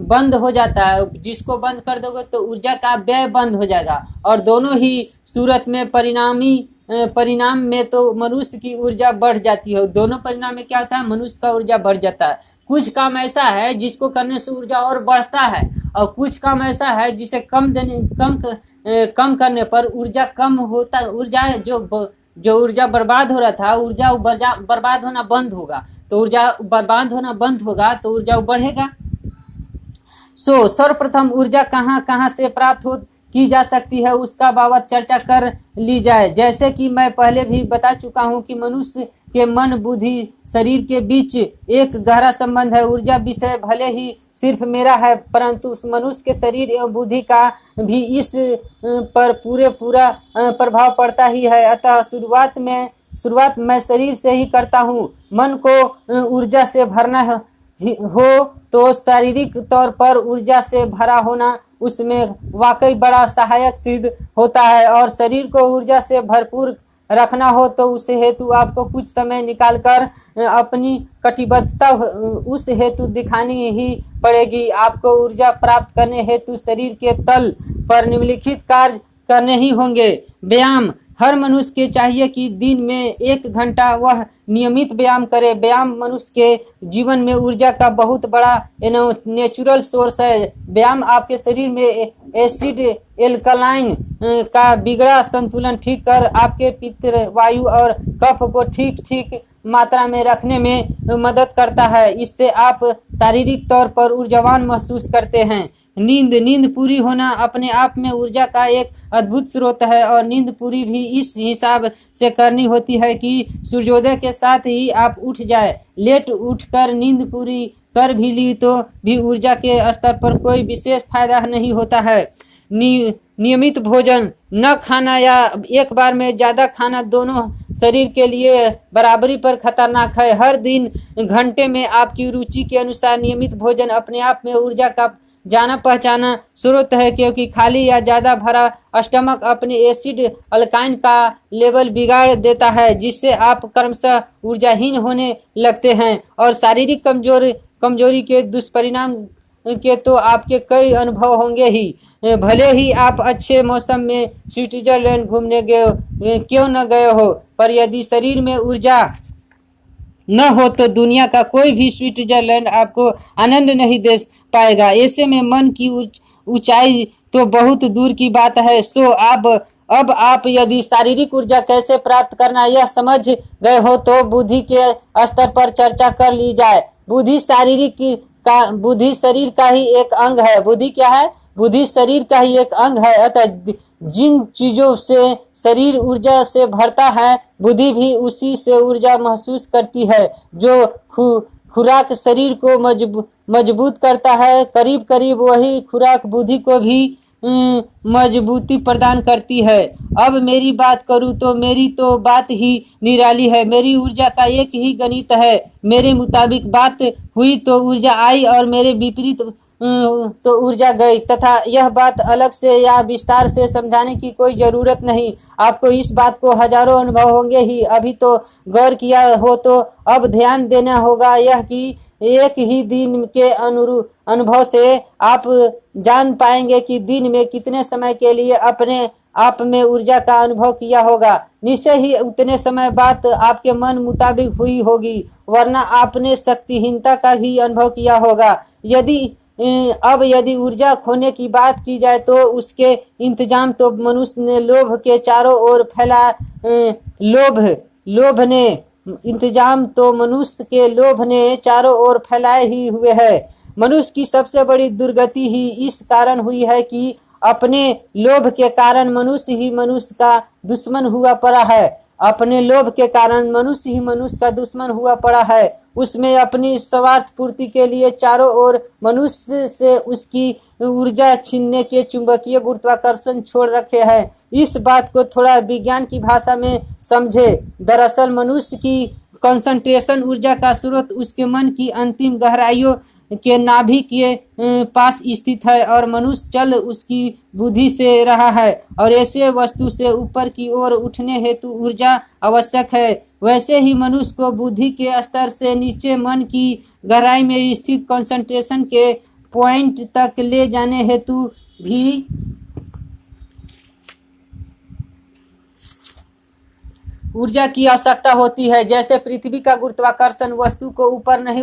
बंद हो जाता है। जिसको बंद कर दोगे तो ऊर्जा का व्यय बंद हो जाएगा, और दोनों ही सूरत में परिणाम में तो मनुष्य की ऊर्जा बढ़ जाती है। दोनों परिणाम में क्या होता है? मनुष्य का ऊर्जा बढ़ जाता है। कुछ काम ऐसा है जिसको करने से ऊर्जा और बढ़ता है, और कुछ काम ऐसा है जिसे कम करने पर ऊर्जा कम होता, ऊर्जा जो ऊर्जा बर्बाद हो रहा था ऊर्जा बर्बाद होना बंद होगा, तो ऊर्जा बर्बाद होना बंद होगा तो ऊर्जा बढ़ेगा। सर्वप्रथम ऊर्जा कहाँ से प्राप्त की जा सकती है उसका बाबत चर्चा कर ली जाए। जैसे कि मैं पहले भी बता चुका हूँ कि मनुष्य के मन, बुद्धि, शरीर के बीच एक गहरा संबंध है। ऊर्जा विषय भले ही सिर्फ मेरा है, परंतु उस मनुष्य के शरीर एवं बुद्धि का भी इस पर पूरा प्रभाव पड़ता ही है। अतः शुरुआत मैं शरीर से ही करता हूँ। मन को ऊर्जा से भरना हो तो शारीरिक तौर पर ऊर्जा से भरा होना उसमें वाकई बड़ा सहायक सिद्ध होता है। और शरीर को ऊर्जा से भरपूर रखना हो तो उस हेतु आपको कुछ समय निकालकर अपनी कटिबद्धता उस हेतु दिखानी ही पड़ेगी। आपको ऊर्जा प्राप्त करने हेतु शरीर के तल पर निम्नलिखित कार्य करने ही होंगे। व्यायाम, हर मनुष्य के चाहिए कि दिन में 1 घंटा वह नियमित व्यायाम करे। व्यायाम मनुष्य के जीवन में ऊर्जा का बहुत बड़ा नेचुरल सोर्स है। व्यायाम आपके शरीर में एसिड एल्कलाइन का बिगड़ा संतुलन ठीक कर आपके पित्त, वायु और कफ को ठीक मात्रा में रखने में मदद करता है। इससे आप शारीरिक तौर पर ऊर्जावान महसूस करते हैं। नींद पूरी होना अपने आप में ऊर्जा का एक अद्भुत स्रोत है। और नींद पूरी भी इस हिसाब से करनी होती है कि सूर्योदय के साथ ही आप उठ जाए। लेट उठकर नींद पूरी कर भी ली तो भी ऊर्जा के स्तर पर कोई विशेष फायदा नहीं होता है। नियमित भोजन न खाना या एक बार में ज़्यादा खाना दोनों शरीर के लिए बराबरी पर खतरनाक है। हर दिन घंटे में आपकी रुचि के अनुसार नियमित भोजन अपने आप में ऊर्जा का जाना पहचाना स्रोत है, क्योंकि खाली या ज़्यादा भरा स्टमक अपने एसिड अल्काइन का लेवल बिगाड़ देता है, जिससे आप क्रमशः ऊर्जाहीन होने लगते हैं। और शारीरिक कमजोरी के दुष्परिणाम के तो आपके कई अनुभव होंगे ही। भले ही आप अच्छे मौसम में स्विट्जरलैंड घूमने क्यों न गए हो, पर यदि शरीर में ऊर्जा न हो तो दुनिया का कोई भी स्विट्जरलैंड आपको आनंद नहीं दे पाएगा। ऐसे में मन की ऊंचाई तो बहुत दूर की बात है। सो अब आप यदि शारीरिक ऊर्जा कैसे प्राप्त करना यह समझ गए हो तो बुद्धि के स्तर पर चर्चा कर ली जाए। बुद्धि शरीर का ही एक अंग है। बुद्धि क्या है? बुद्धि शरीर का ही एक अंग है। अतः जिन चीज़ों से शरीर ऊर्जा से भरता है, बुद्धि भी उसी से ऊर्जा महसूस करती है। जो खुराक शरीर को मजबूत करता है, करीब करीब वही खुराक बुद्धि को भी मजबूती प्रदान करती है। अब मेरी बात करूँ तो मेरी तो बात ही निराली है। मेरी ऊर्जा का एक ही गणित है। मेरे मुताबिक बात हुई तो ऊर्जा आई और मेरे विपरीत तो ऊर्जा गई, तथा यह बात अलग से या विस्तार से समझाने की कोई ज़रूरत नहीं। आपको इस बात को हजारों अनुभव होंगे ही। अभी तो गौर किया हो तो अब ध्यान देना होगा यह कि एक ही दिन के अनुभव से आप जान पाएंगे कि दिन में कितने समय के लिए अपने आप में ऊर्जा का अनुभव किया होगा। निश्चय ही उतने समय बात आपके मन मुताबिक हुई होगी, वरना आपने शक्तिहीनता का भी अनुभव किया होगा। यदि ऊर्जा खोने की बात की जाए तो उसके इंतजाम तो मनुष्य ने लोभ के चारों ओर फैला लोभ ने चारों ओर फैलाए ही हुए है। मनुष्य की सबसे बड़ी दुर्गति ही इस कारण हुई है कि अपने लोभ के कारण मनुष्य ही मनुष्य का दुश्मन हुआ पड़ा है। अपने लोभ के कारण मनुष्य ही मनुष्य का दुश्मन हुआ पड़ा है। उसमें अपनी स्वार्थ पूर्ति के लिए चारों ओर मनुष्य से उसकी ऊर्जा छीनने के चुंबकीय गुरुत्वाकर्षण छोड़ रखे हैं। इस बात को थोड़ा विज्ञान की भाषा में समझे। दरअसल मनुष्य की कंसंट्रेशन ऊर्जा का स्रोत उसके मन की अंतिम गहराइयों के नाभि के पास स्थित है और मनुष्य चल उसकी बुद्धि से रहा है। और ऐसे वस्तु से ऊपर की ओर उठने हेतु ऊर्जा आवश्यक है। वैसे ही मनुष्य को बुद्धि के स्तर से नीचे मन की गहराई में स्थित कंसंट्रेशन के पॉइंट तक ले जाने हेतु भी ऊर्जा की आवश्यकता होती है। जैसे पृथ्वी का गुरुत्वाकर्षण वस्तु को ऊपर नहीं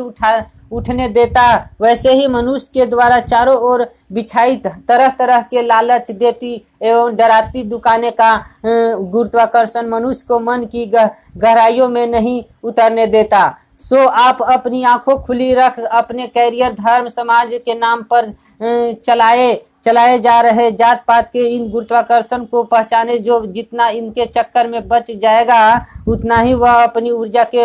उठने देता, वैसे ही मनुष्य के द्वारा चारों ओर बिछाई तरह तरह के लालच देती एवं डराती दुकानें का गुरुत्वाकर्षण मनुष्य को मन की गहराइयों में नहीं उतरने देता। सो आप अपनी आंखों खुली रख अपने कैरियर, धर्म, समाज के नाम पर चलाए चलाए जा रहे जात पात के इन गुरुत्वाकर्षण को पहचाने। जो जितना इनके चक्कर में बच जाएगा उतना ही वह अपनी ऊर्जा के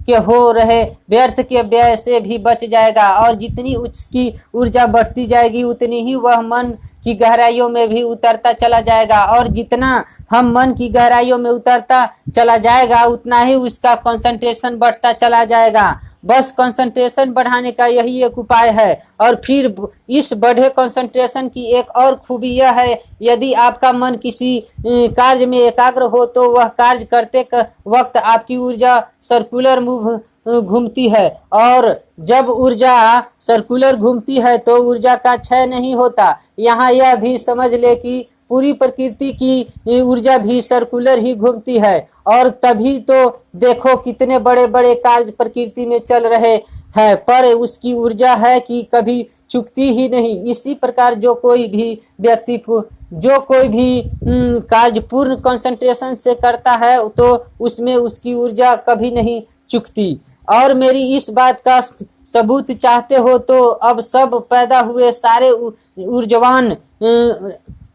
हो रहे व्यर्थ के व्यय से भी बच जाएगा, और जितनी उसकी ऊर्जा बढ़ती जाएगी उतनी ही वह मन की गहराइयों में भी उतरता चला जाएगा, और जितना हम मन की गहराइयों में उतरता चला जाएगा उतना ही उसका कंसंट्रेशन बढ़ता चला जाएगा। बस कंसंट्रेशन बढ़ाने का यही एक उपाय है। और फिर इस बढ़े कंसंट्रेशन की एक और खूबी यह है, यदि आपका मन किसी कार्य में एकाग्र हो तो वह कार्य करते वक्त आपकी ऊर्जा सर्कुलर मूव घूमती है, और जब ऊर्जा सर्कुलर घूमती है तो ऊर्जा का क्षय नहीं होता। यहाँ यह भी समझ ले कि पूरी प्रकृति की ऊर्जा भी सर्कुलर ही घूमती है, और तभी तो देखो कितने बड़े बड़े कार्य प्रकृति में चल रहे हैं, पर उसकी ऊर्जा है कि कभी चुकती ही नहीं। इसी प्रकार जो कोई भी व्यक्ति को जो कोई भी कार्य पूर्ण कंसंट्रेशन से करता है तो उसमें उसकी ऊर्जा कभी नहीं चुकती। और मेरी इस बात का सबूत चाहते हो तो अब सब पैदा हुए सारे ऊर्जावान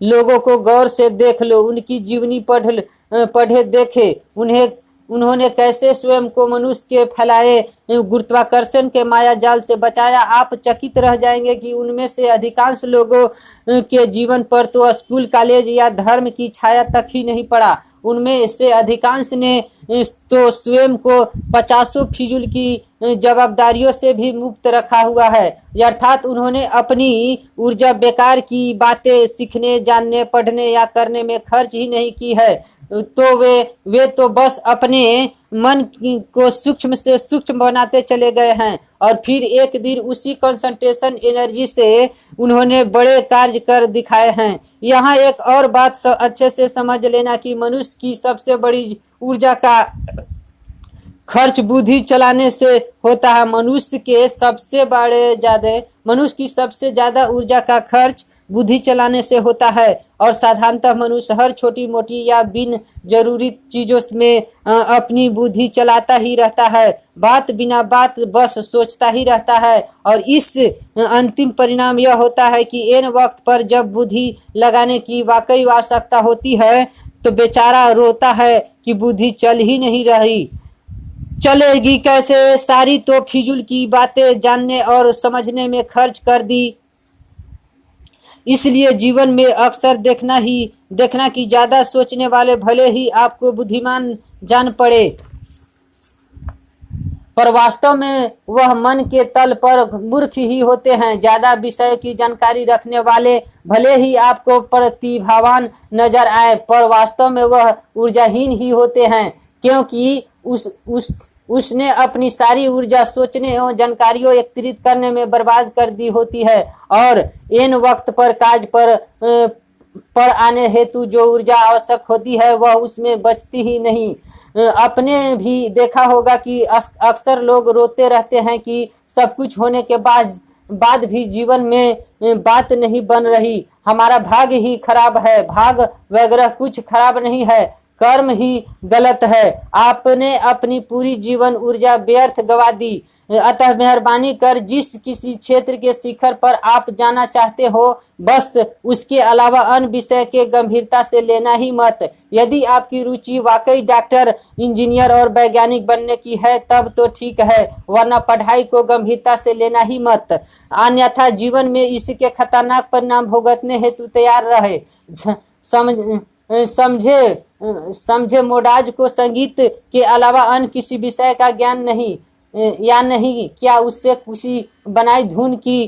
लोगों को गौर से देख लो, उनकी जीवनी पढ़े देखे, उन्होंने कैसे स्वयं को मनुष्य के फैलाए गुरुत्वाकर्षण के माया जाल से बचाया। आप चकित रह जाएंगे कि उनमें से अधिकांश लोगों के जीवन पर तो स्कूल कॉलेज या धर्म की छाया तक ही नहीं पड़ा। उनमें से अधिकांश ने तो स्वयं को 50 फिजूल की जवाबदारियों से भी मुक्त रखा हुआ है, अर्थात उन्होंने अपनी ऊर्जा बेकार की बातें सीखने, जानने, पढ़ने या करने में खर्च ही नहीं की है। तो वे तो बस अपने मन को सूक्ष्म से सूक्ष्म बनाते चले गए हैं, और फिर एक दिन उसी कंसंट्रेशन एनर्जी से उन्होंने बड़े कार्य कर दिखाए हैं। यहाँ एक और बात अच्छे से समझ लेना कि मनुष्य की सबसे बड़ी ऊर्जा का खर्च बुद्धि चलाने से होता है। मनुष्य की सबसे ज्यादा ऊर्जा का खर्च बुद्धि चलाने से होता है, और साधारणतः मनुष्य हर छोटी मोटी या बिन जरूरी चीजों में अपनी बुद्धि चलाता ही रहता है, बात बिना बात बस सोचता ही रहता है, और इस अंतिम परिणाम यह होता है कि एन वक्त पर जब बुद्धि लगाने की वाकई आवश्यकता होती है तो बेचारा रोता है कि बुद्धि चल ही नहीं रही। चलेगी कैसे, सारी तो फिजूल की बातें जानने और समझने में खर्च कर दी। इसलिए जीवन में अक्सर देखना कि ज्यादा सोचने वाले भले ही आपको बुद्धिमान जान पड़े, पर वास्तव में वह मन के तल पर मूर्ख ही होते हैं। ज्यादा विषय की जानकारी रखने वाले भले ही आपको प्रतिभावान नजर आए, पर वास्तव में वह ऊर्जाहीन ही होते हैं, क्योंकि उसने अपनी सारी ऊर्जा सोचने एवं जानकारियों एकत्रित करने में बर्बाद कर दी होती है, और इन वक्त पर कार्य पर आने हेतु जो ऊर्जा आवश्यक होती है वह उसमें बचती ही नहीं। आपने भी देखा होगा कि अक्सर लोग रोते रहते हैं कि सब कुछ होने के बाद भी जीवन में बात नहीं बन रही, हमारा भाग्य ही खराब है। भाग वगैरह कुछ खराब नहीं है, कर्म ही गलत है। आपने अपनी पूरी जीवन ऊर्जा व्यर्थ गवा दी। अतः मेहरबानी कर जिस किसी क्षेत्र के शिखर पर आप जाना चाहते हो, बस उसके अलावा अन्य विषय के गंभीरता से लेना ही मत। यदि आपकी रुचि वाकई डॉक्टर, इंजीनियर और वैज्ञानिक बनने की है तब तो ठीक है, वरना पढ़ाई को गंभीरता से लेना ही मत। अन्यथा जीवन में इसके खतरनाक परिणाम भुगतने हेतु तैयार रहे। समझे मोडाज को संगीत के अलावा अन्य किसी विषय का ज्ञान नहीं क्या उससे किसी बनाई धुन की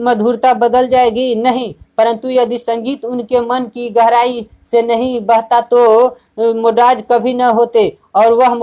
मधुरता बदल जाएगी? नहीं, परंतु यदि संगीत उनके मन की गहराई से नहीं बहता तो मोडाज कभी न होते, और वह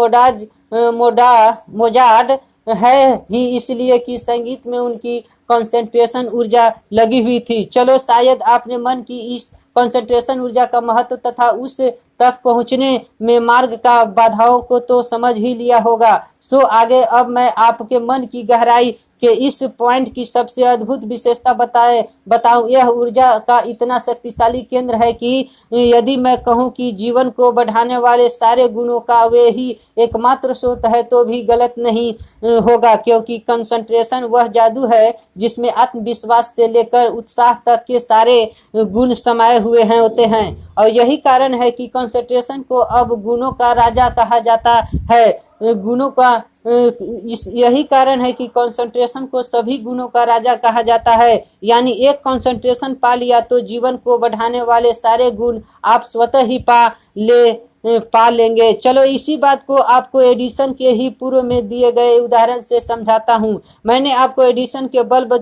मोजार्ट है ही इसलिए कि संगीत में उनकी कंसंट्रेशन ऊर्जा लगी हुई थी। चलो, शायद आपने मन की इस कंसंट्रेशन ऊर्जा का महत्व तथा उस तक पहुंचने में मार्ग का बाधाओं को तो समझ ही लिया होगा। सो आगे अब मैं आपके मन की गहराई के इस पॉइंट की सबसे अद्भुत विशेषता बताऊं। यह ऊर्जा का इतना शक्तिशाली केंद्र है कि यदि मैं कहूं कि जीवन को बढ़ाने वाले सारे गुणों का वे ही एकमात्र स्रोत है तो भी गलत नहीं होगा, क्योंकि कंसंट्रेशन वह जादू है जिसमें आत्मविश्वास से लेकर उत्साह तक के सारे गुण समाये हुए हैं होते हैं। और यही कारण है कि कंसंट्रेशन को अब गुणों का राजा कहा जाता है। गुणों का यही कारण है कि कंसंट्रेशन को सभी गुणों का राजा कहा जाता है। यानी एक कंसंट्रेशन पा लिया तो जीवन को बढ़ाने वाले सारे गुण आप स्वतः ही पा लेंगे। चलो इसी बात को आपको एडिसन के ही पूर्व में दिए गए उदाहरण से समझाता हूँ। मैंने आपको एडिसन के बल्ब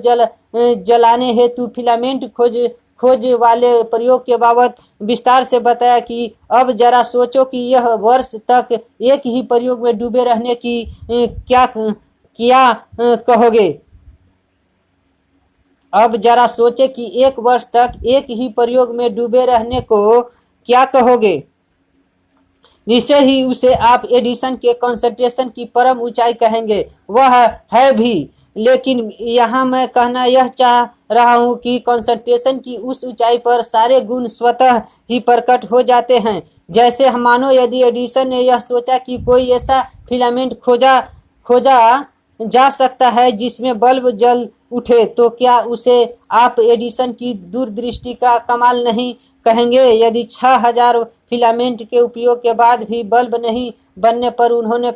जलाने हेतु फिलामेंट खोज वाले प्रयोग के बाबत विस्तार से बताया कि अब जरा सोचो कि यह वर्ष तक एक ही प्रयोग में डूबे रहने की क्या कहोगे। अब जरा सोचे कि एक वर्ष तक एक ही प्रयोग में डूबे रहने को क्या कहोगे। निश्चय ही उसे आप एडिसन के कंसंट्रेशन की परम ऊंचाई कहेंगे। वह है भी, लेकिन यहाँ मैं कहना यह चाह रहा हूँ कि कंसंट्रेशन की उस ऊंचाई पर सारे गुण स्वतः ही प्रकट हो जाते हैं। जैसे मानो यदि एडिसन ने यह सोचा कि कोई ऐसा फिलामेंट खोजा जा सकता है जिसमें बल्ब जल उठे, तो क्या उसे आप एडिसन की दूरदृष्टि का कमाल नहीं कहेंगे। यदि 6000 फिलामेंट के उपयोग के बाद भी बल्ब नहीं बनने पर उन्होंने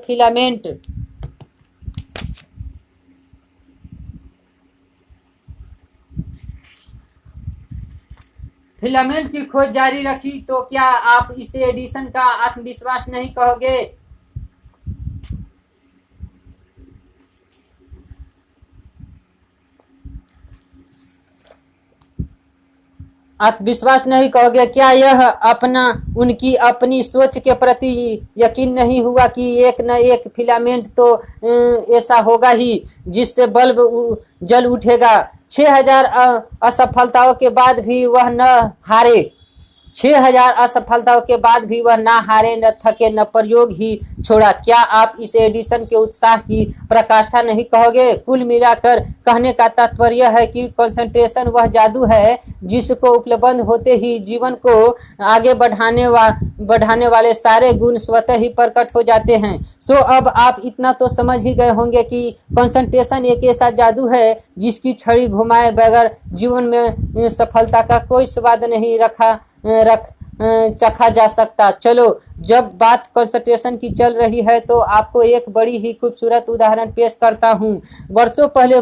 फिलामेंट की खोज जारी रखी, तो क्या आप इसे एडिसन का आत्मविश्वास नहीं कहोगे। आत्मविश्वास नहीं कहोगे। क्या यह उनकी अपनी सोच के प्रति यकीन नहीं हुआ कि एक न एक फिलामेंट तो ऐसा होगा ही जिससे बल्ब जल उठेगा। 6000 असफलताओं के बाद भी वह न हारे। 6000 असफलताओं के बाद भी वह ना हारे, न थके, न प्रयोग ही छोड़ा। क्या आप इसे एडिसन के उत्साह की पराकाष्ठा नहीं कहोगे। कुल मिलाकर कहने का तात्पर्य है कि कंसंट्रेशन वह जादू है जिसको उपलब्ध होते ही जीवन को आगे बढ़ाने वाले सारे गुण स्वतः ही प्रकट हो जाते हैं। सो अब आप इतना तो समझ ही गए होंगे कि कंसंट्रेशन एक ऐसा जादू है जिसकी छड़ी घुमाए बगैर जीवन में सफलता का कोई स्वाद नहीं चखा जा सकता। चलो, जब बात कंसंट्रेशन की चल रही है तो आपको एक बड़ी ही खूबसूरत उदाहरण पेश करता हूँ। वर्षों पहले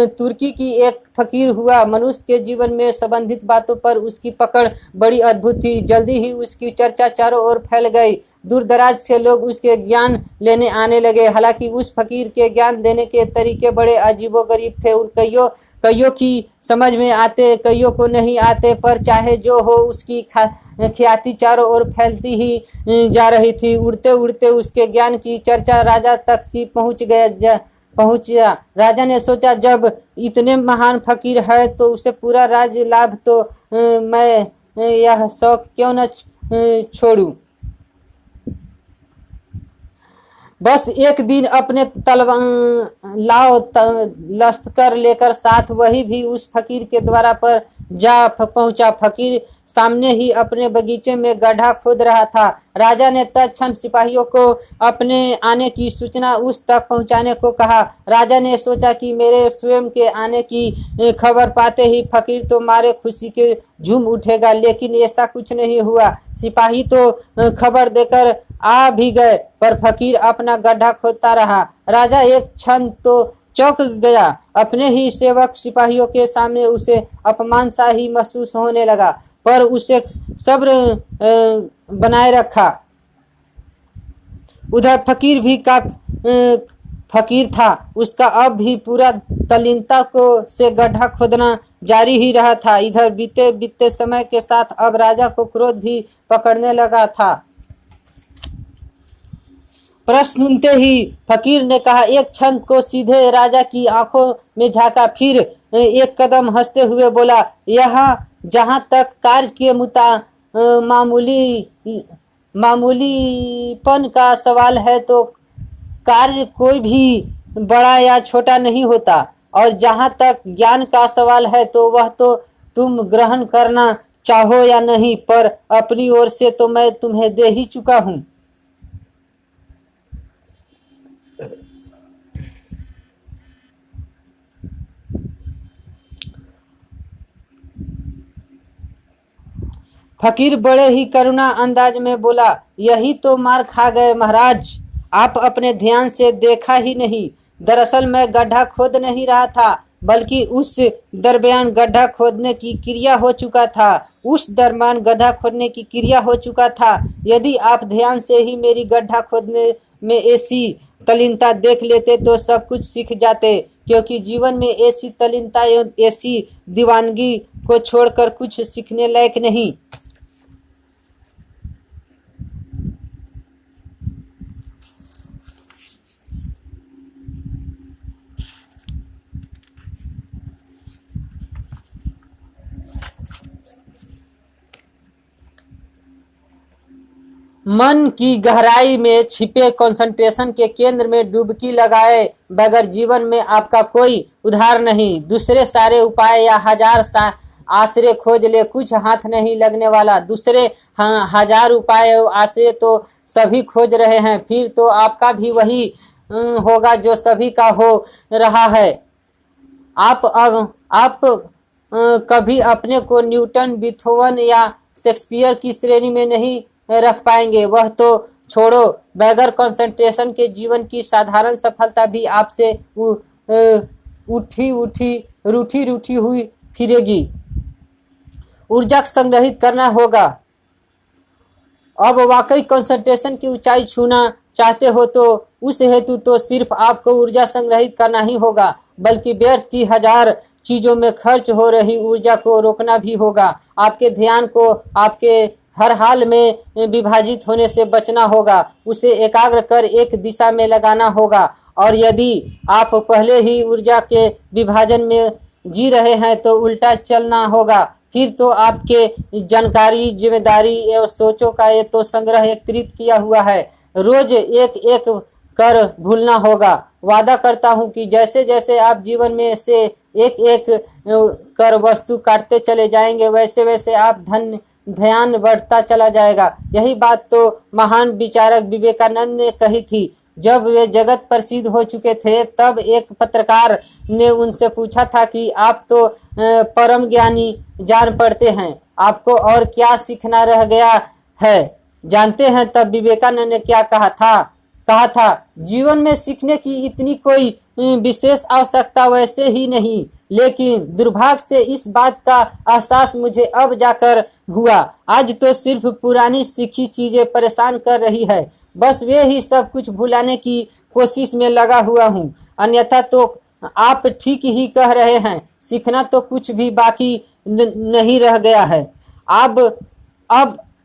तुर्की की एक फकीर हुआ। मनुष्य के जीवन में संबंधित बातों पर उसकी पकड़ बड़ी अद्भुत थी। जल्दी ही उसकी चर्चा चारों ओर फैल गई। दूर दराज से लोग उसके ज्ञान लेने आने लगे। हालांकि उस फकीर के ज्ञान देने के तरीके बड़े अजीबोगरीब थे। कईयों की समझ में आते, कईयों को नहीं आते, पर चाहे जो हो उसकी ख्याति चारों ओर फैलती ही जा रही थी। उड़ते उड़ते उसके ज्ञान की चर्चा राजा तक ही पहुंचा। राजा ने सोचा, जब इतने महान फकीर है तो उसे पूरा राज्य लाभ, तो मैं यह शौक क्यों न छोड़ूं। बस एक दिन अपने लश्कर लेकर साथ वही भी उस फकीर के द्वारा पर जा पहुंचा। फकीर सामने ही अपने बगीचे में गड्ढा खोद रहा था। राजा ने तत्क्षण सिपाहियों को अपने आने की सूचना उस तक पहुंचाने को कहा। राजा ने सोचा कि मेरे स्वयं के आने की खबर पाते ही फकीर तो मारे खुशी के झूम उठेगा, लेकिन ऐसा कुछ नहीं हुआ। सिपाही तो खबर देकर आ भी गए, पर फकीर अपना गड्ढा खोदता रहा। राजा एक क्षण तो चौंक गया। अपने ही सेवक सिपाहियों के सामने उसे अपमान सा ही महसूस होने लगा, पर उसे सब्र बनाए रखा। उधर फकीर भी फकीर था। उसका अब भी पूरा तल्लीनता से गड्ढा खोदना जारी ही रहा था। इधर बीते समय के साथ अब राजा को क्रोध भी पकड़ने लगा था। प्रश्न सुनते ही फकीर ने कहा, एक क्षण को सीधे राजा की आंखों में झांका, फिर एक कदम हंसते हुए बोला, यहाँ जहाँ तक कार्य के मामूलीपन का सवाल है तो कार्य कोई भी बड़ा या छोटा नहीं होता। और जहाँ तक ज्ञान का सवाल है तो वह तो तुम ग्रहण करना चाहो या नहीं, पर अपनी ओर से तो मैं तुम्हें दे ही चुका हूँ। फकीर बड़े ही करुणा अंदाज में बोला, यही तो मार खा गए महाराज, आप अपने ध्यान से देखा ही नहीं। दरअसल मैं गड्ढा खोद नहीं रहा था, बल्कि उस दरमियान गड्ढा खोदने की क्रिया हो चुका था। यदि आप ध्यान से ही मेरी गड्ढा खोदने में ऐसी तल्लीनता देख लेते तो सब कुछ सीख जाते, क्योंकि जीवन में ऐसी तल्लीनता एवं ऐसी दीवानगी को छोड़कर कुछ सीखने लायक नहीं। मन की गहराई में छिपे कंसंट्रेशन के केंद्र में डुबकी लगाए बगैर जीवन में आपका कोई उधार नहीं। दूसरे सारे उपाय या हजार आश्रय खोज ले, कुछ हाथ नहीं लगने वाला। दूसरे हजार उपाय आश्रय तो सभी खोज रहे हैं, फिर तो आपका भी वही होगा जो सभी का हो रहा है। आप कभी अपने को न्यूटन, बीथोवन या शेक्सपियर की श्रेणी में नहीं रख पाएंगे। वह तो छोड़ो, बगैर कंसंट्रेशन के जीवन की साधारण सफलता भी आपसे रूठी हुई फिरेगी। ऊर्जा संग्रहित करना होगा। अब वाकई कंसंट्रेशन की ऊंचाई छूना चाहते हो तो उस हेतु तो सिर्फ आपको ऊर्जा संग्रहित करना ही होगा, बल्कि व्यर्थ की हजार चीजों में खर्च हो रही ऊर्जा को रोकना भी होगा। आपके ध्यान को आपके हर हाल में विभाजित होने से बचना होगा, उसे एकाग्र कर एक दिशा में लगाना होगा। और यदि आप पहले ही ऊर्जा के विभाजन में जी रहे हैं तो उल्टा चलना होगा। फिर तो आपके जानकारी, जिम्मेदारी एवं सोचों का ये तो संग्रह एकत्रित किया हुआ है, रोज एक एक कर भूलना होगा। वादा करता हूँ कि जैसे जैसे आप जीवन में से एक एक कर वस्तु काटते चले जाएंगे, वैसे वैसे आप ध्यान बढ़ता चला जाएगा। यही बात तो महान विचारक विवेकानंद ने कही थी। जब वे जगत प्रसिद्ध हो चुके थे तब एक पत्रकार ने उनसे पूछा था कि आप तो परम ज्ञानी जान पड़ते हैं, आपको और क्या सीखना रह गया है। जानते हैं तब विवेकानंद ने क्या कहा था, जीवन में सीखने की इतनी कोई विशेष आवश्यकता वैसे ही नहीं, लेकिन दुर्भाग्य से इस बात का एहसास मुझे अब जाकर हुआ। आज तो सिर्फ पुरानी सीखी चीजें परेशान कर रही है, बस वे ही सब कुछ भुलाने की कोशिश में लगा हुआ हूँ। अन्यथा तो आप ठीक ही कह रहे हैं, सीखना तो कुछ भी बाकी नहीं रह गया है। अब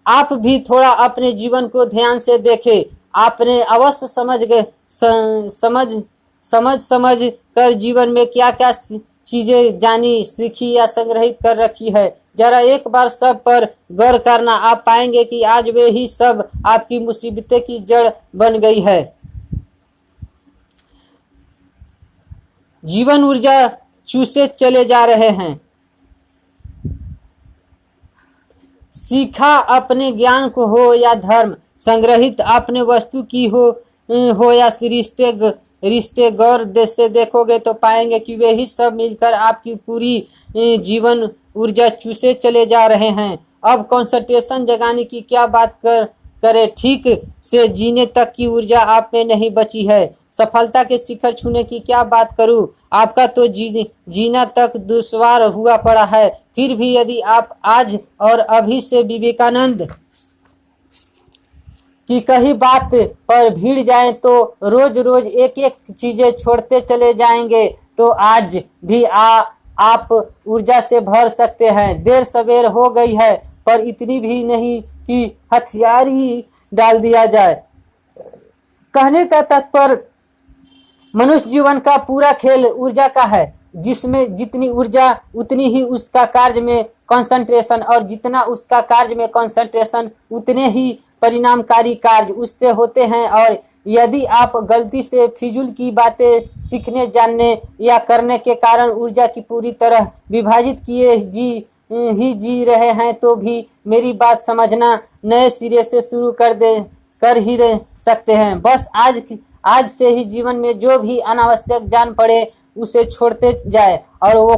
आप भी थोड़ा अपने जीवन को ध्यान से देखें। आपने अवश्य समझ कर जीवन में क्या क्या चीजें जानी, सीखी या संग्रहित कर रखी है। जरा एक बार सब पर गौर करना, आप पाएंगे कि आज वे ही सब आपकी मुसीबतें की जड़ बन गई है। जीवन ऊर्जा चूसे चले जा रहे हैं। सीखा अपने ज्ञान को हो या धर्म, संग्रहित अपने वस्तु की हो या रिश्ते गौर से देखोगे तो पाएंगे कि वे ही सब मिलकर आपकी पूरी जीवन ऊर्जा चूसे चले जा रहे हैं। अब कंसंट्रेशन जगाने की क्या बात करे, ठीक से जीने तक की ऊर्जा आप में नहीं बची है। सफलता के शिखर छूने की क्या बात करूं, आपका तो जीना तक दुश्वार हुआ पड़ा है। फिर भी यदि आप आज और अभी से विवेकानंद की कही बात पर भीड़ जाएं तो रोज रोज एक एक चीजें छोड़ते चले जाएंगे तो आज भी आप ऊर्जा से भर सकते हैं। देर सवेर हो गई है, पर इतनी भी नहीं कि हथियार ही डाल दिया जाए। कहने का तात्पर्य मनुष्य जीवन का पूरा खेल ऊर्जा का है, जिसमें जितनी ऊर्जा उतनी ही उसका कार्य में कंसंट्रेशन, और जितना उसका कार्य में कंसंट्रेशन उतने ही परिणामकारी कार्य उससे होते हैं। और यदि आप गलती से फिजूल की बातें सीखने, जानने या करने के कारण ऊर्जा की पूरी तरह विभाजित किए जी रहे हैं तो भी मेरी बात समझना, नए सिरे से शुरू कर ही रह सकते हैं। बस आज से ही जीवन में जो भी अनावश्यक जान पड़े उसे छोड़ते जाए और वो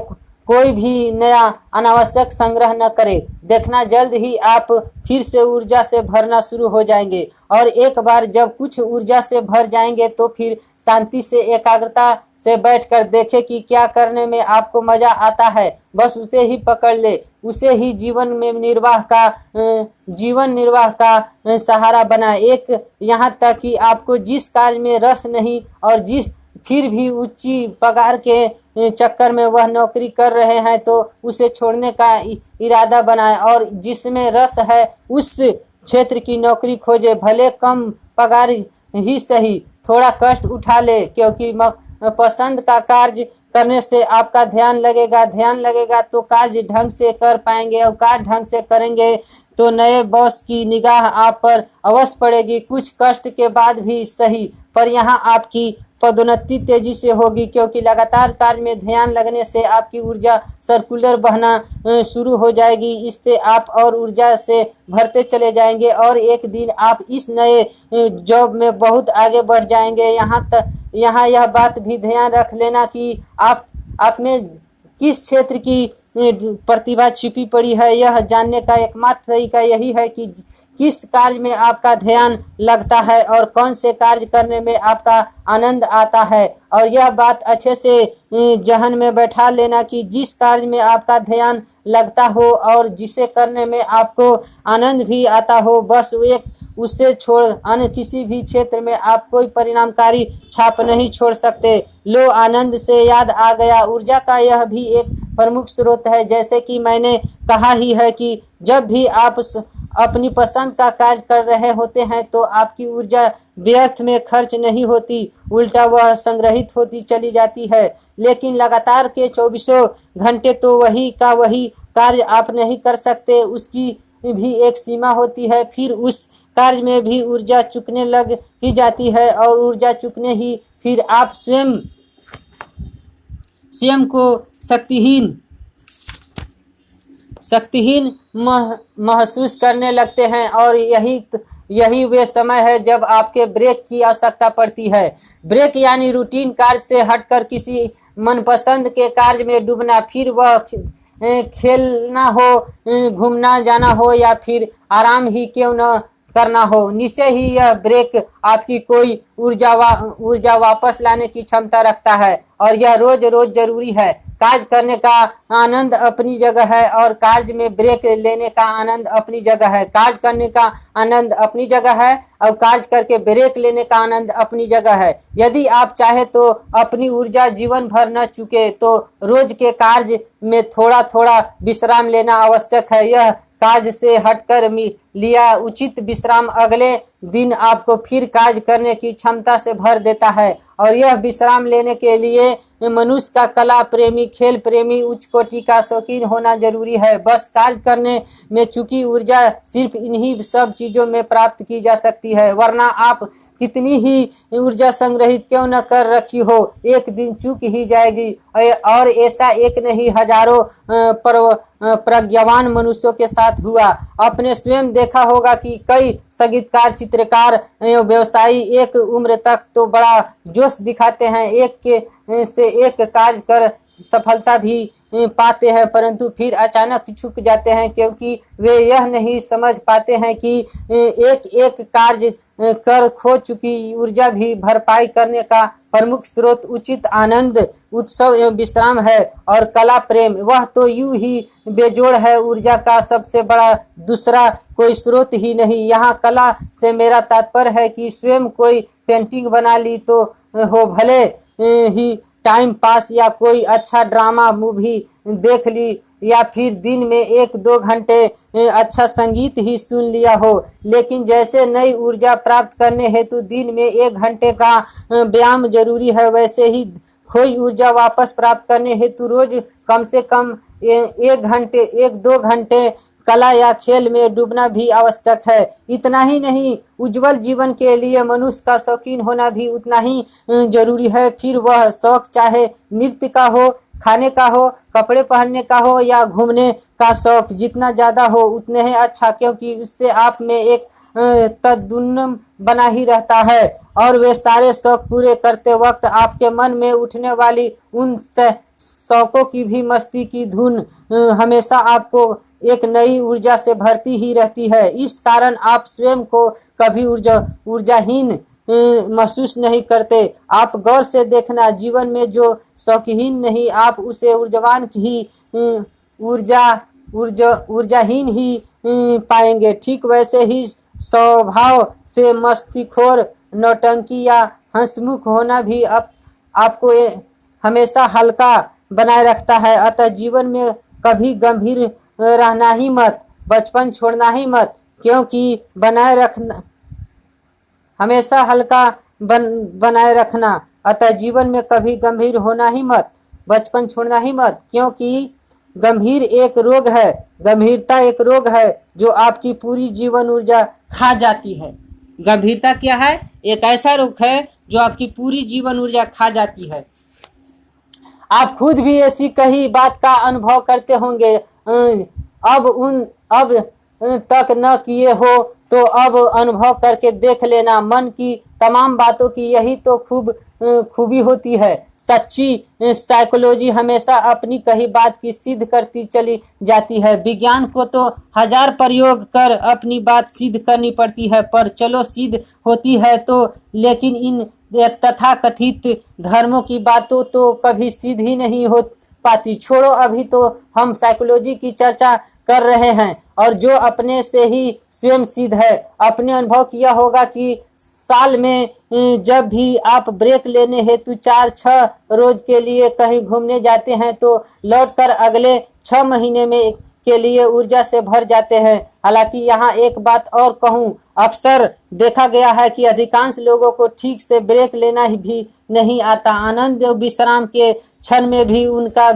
कोई भी नया अनावश्यक संग्रह न करे। देखना, जल्द ही आप फिर से ऊर्जा से भरना शुरू हो जाएंगे और एक बार जब कुछ ऊर्जा से भर जाएंगे तो फिर शांति से, एकाग्रता से बैठकर देखें कि क्या करने में आपको मजा आता है, बस उसे ही पकड़ ले, उसे ही जीवन निर्वाह का सहारा बनाए। एक यहाँ तक कि आपको जिस कार्य में रस नहीं और फिर भी ऊंची पगार के चक्कर में वह नौकरी कर रहे हैं तो उसे छोड़ने का इरादा बनाए और जिसमें रस है उस क्षेत्र की नौकरी खोजे, भले कम पगार ही सही, थोड़ा कष्ट उठा ले, क्योंकि पसंद का कार्य करने से आपका ध्यान लगेगा तो कार्य ढंग से कर पाएंगे और कार्य ढंग से करेंगे तो नए बॉस की निगाह आप पर अवश्य पड़ेगी। कुछ कष्ट के बाद भी सही, पर यहाँ आपकी पदोन्नति तेजी से होगी, क्योंकि लगातार कार्य में ध्यान लगने से आपकी ऊर्जा सर्कुलर बहना शुरू हो जाएगी। इससे आप और ऊर्जा से भरते चले जाएंगे और एक दिन आप इस नए जॉब में बहुत आगे बढ़ जाएंगे। यहाँ यह बात भी ध्यान रख लेना कि आप में किस क्षेत्र की प्रतिभा छिपी पड़ी है। यह जानने का एकमात्र तरीका यही है कि किस कार्य में आपका ध्यान लगता है और कौन से कार्य करने में आपका आनंद आता है। और यह बात अच्छे से जहन में बैठा लेना कि जिस कार्य में आपका ध्यान लगता हो और जिसे करने में आपको आनंद भी आता हो, बस उससे छोड़ अन्य किसी भी क्षेत्र में आप कोई परिणामकारी छाप नहीं छोड़ सकते। लो, आनंद से याद आ गया, ऊर्जा का यह भी एक प्रमुख स्रोत है। जैसे कि मैंने कहा ही है कि जब भी आप अपनी पसंद का कार्य कर रहे होते हैं तो आपकी ऊर्जा व्यर्थ में खर्च नहीं होती, उल्टा वह संग्रहित होती चली जाती है। लेकिन लगातार के 24 घंटे तो वही कार्य आप नहीं कर सकते, उसकी भी एक सीमा होती है। फिर उस कार्य में भी ऊर्जा चुकने लग ही जाती है और ऊर्जा चुकने ही फिर आप स्वयं को शक्तिहीन महसूस करने लगते हैं और यही वे समय है जब आपके ब्रेक की आवश्यकता पड़ती है। ब्रेक यानी रूटीन कार्य से हटकर किसी मनपसंद के कार्य में डूबना, फिर वह खेलना हो, घूमना जाना हो या फिर आराम ही क्यों न करना हो। निश्चय ही यह ब्रेक आपकी कोई ऊर्जा वापस लाने की क्षमता रखता है और यह रोज जरूरी है। कार्य करने का आनंद अपनी जगह है और कार्य में ब्रेक लेने का आनंद अपनी जगह है। कार्य करने का आनंद अपनी जगह है और कार्य करके ब्रेक लेने का आनंद अपनी जगह है। यदि आप चाहे तो अपनी ऊर्जा जीवन भर न चुके तो रोज के कार्य में थोड़ा विश्राम लेना आवश्यक है। यह कार्य से हटकर लिया उचित विश्राम अगले दिन आपको फिर कार्य करने की क्षमता से भर देता है और यह विश्राम लेने के लिए मनुष्य का कला प्रेमी, खेल प्रेमी, उच्च कोटि का शौकीन होना जरूरी है। बस कार्य करने में चूंकि ऊर्जा सिर्फ इन्हीं सब चीजों में प्राप्त की जा सकती है, वरना आप कितनी ही ऊर्जा संग्रहित क्यों न कर रखी हो, एक दिन चूक ही जाएगी। और ऐसा एक नहीं हजारों प्रज्ञावान मनुष्यों के साथ हुआ। आपने स्वयं देखा होगा कि कई संगीतकार, चित्रकार, व्यवसायी एक उम्र तक तो बड़ा जोश दिखाते हैं, एक कार्य कर सफलता भी पाते हैं, परंतु फिर अचानक छूट जाते हैं क्योंकि वे यह नहीं समझ पाते हैं कि एक कार्य कर खो चुकी ऊर्जा भी भरपाई करने का प्रमुख स्रोत उचित आनंद, उत्सव एवं विश्राम है और कला प्रेम। वह तो यूं ही बेजोड़ है, ऊर्जा का सबसे बड़ा दूसरा कोई स्रोत ही नहीं। यहाँ कला से मेरा तात्पर्य है कि स्वयं कोई पेंटिंग बना ली तो हो, भले ही टाइम पास या कोई अच्छा ड्रामा मूवी देख ली या फिर दिन में 1-2 घंटे अच्छा संगीत ही सुन लिया हो, लेकिन जैसे नई ऊर्जा प्राप्त करने हेतु दिन में 1 घंटे का व्यायाम जरूरी है, वैसे ही खोई ऊर्जा वापस प्राप्त करने हेतु रोज कम से कम 1-2 घंटे कला या खेल में डूबना भी आवश्यक है। इतना ही नहीं, उज्जवल जीवन के लिए मनुष्य का शौकीन होना भी उतना ही जरूरी है। फिर वह शौक चाहे नृत्य का हो, खाने का हो, कपड़े पहनने का हो या घूमने का शौक, जितना ज़्यादा हो उतने ही अच्छा, क्योंकि उससे आप में एक तदुन्नम बना ही रहता है और वे सारे शौक पूरे करते वक्त आपके मन में उठने वाली उन शौकों की भी मस्ती की धुन हमेशा आपको एक नई ऊर्जा से भरती ही रहती है। इस कारण आप स्वयं को कभी ऊर्जाहीन महसूस नहीं करते। आप गौर से देखना, जीवन में जो शौकीन नहीं, आप उसे ऊर्जावान ही ऊर्जाहीन ही पाएंगे। ठीक वैसे ही स्वभाव से मस्तीखोर, नौटंकी या हंसमुख होना भी आपको हमेशा हल्का बनाए रखता है। अतः जीवन में कभी गंभीर रहना ही मत, बचपन छोड़ना ही मत, क्योंकि बनाए रखना हमेशा हल्का बनाए रखना। अतः जीवन में कभी गंभीर होना ही मत, बचपन छोड़ना ही मत, क्योंकि गंभीरता एक रोग है जो आपकी पूरी जीवन ऊर्जा खा जाती है। गंभीरता क्या है? एक ऐसा रोग है जो आपकी पूरी जीवन ऊर्जा खा जाती है। आप खुद भी ऐसी कई बात का अनुभव करते होंगे। अब तक न किए हो तो अब अनुभव करके देख लेना। मन की तमाम बातों की यही तो खूबी होती है। सच्ची साइकोलॉजी हमेशा अपनी कही बात की सिद्ध करती चली जाती है। विज्ञान को तो 1000 प्रयोग कर अपनी बात सिद्ध करनी पड़ती है, पर चलो सिद्ध होती है तो, लेकिन इन तथाकथित धर्मों की बातों तो कभी सिद्ध ही नहीं हो पाती। छोड़ो, अभी तो हम साइकोलॉजी की चर्चा कर रहे हैं और जो अपने से ही स्वयं सिद्ध है। आपने अनुभव किया होगा कि साल में जब भी आप ब्रेक लेने हेतु 4-6 रोज के लिए कहीं घूमने जाते हैं तो लौटकर अगले 6 महीने में के लिए ऊर्जा से भर जाते हैं। हालांकि यहाँ एक बात और कहूँ, अक्सर देखा गया है कि अधिकांश लोगों को ठीक से ब्रेक लेना भी नहीं आता। आनंद और विश्राम के क्षण में भी उनका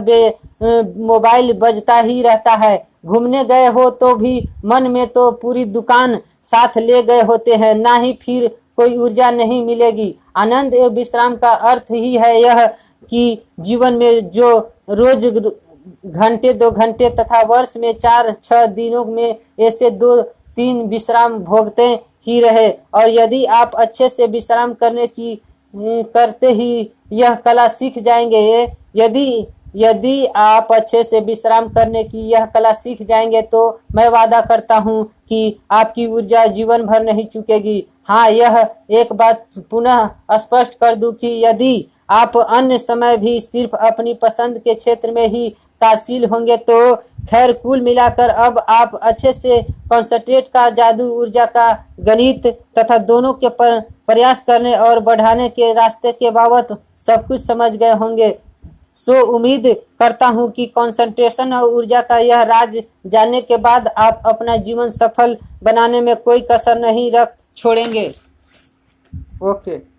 मोबाइल बजता ही रहता है। घूमने गए हो तो भी मन में तो पूरी दुकान साथ ले गए होते हैं, ना ही फिर कोई ऊर्जा नहीं मिलेगी। आनंद एवं विश्राम का अर्थ ही है यह कि जीवन में जो रोज घंटे 2 घंटे तथा वर्ष में 4-6 दिनों में ऐसे 2-3 विश्राम भोगते ही रहे। और यदि आप अच्छे से विश्राम करते ही यह कला सीख जाएंगे, यदि आप अच्छे से विश्राम करने की यह कला सीख जाएंगे तो मैं वादा करता हूँ कि आपकी ऊर्जा जीवन भर नहीं चुकेगी। हाँ, यह एक बात पुनः स्पष्ट कर दूं कि यदि आप अन्य समय भी सिर्फ अपनी पसंद के क्षेत्र में ही कार्यशील होंगे तो खैर, कुल मिलाकर अब आप अच्छे से कंसंट्रेट का जादू, ऊर्जा का गणित तथा दोनों के प्रयास करने और बढ़ाने के रास्ते के बाबत सब कुछ समझ गए होंगे। सो उम्मीद करता हूँ कि कंसंट्रेशन और ऊर्जा का यह राज जानने के बाद आप अपना जीवन सफल बनाने में कोई कसर नहीं रख छोड़ेंगे। ओके।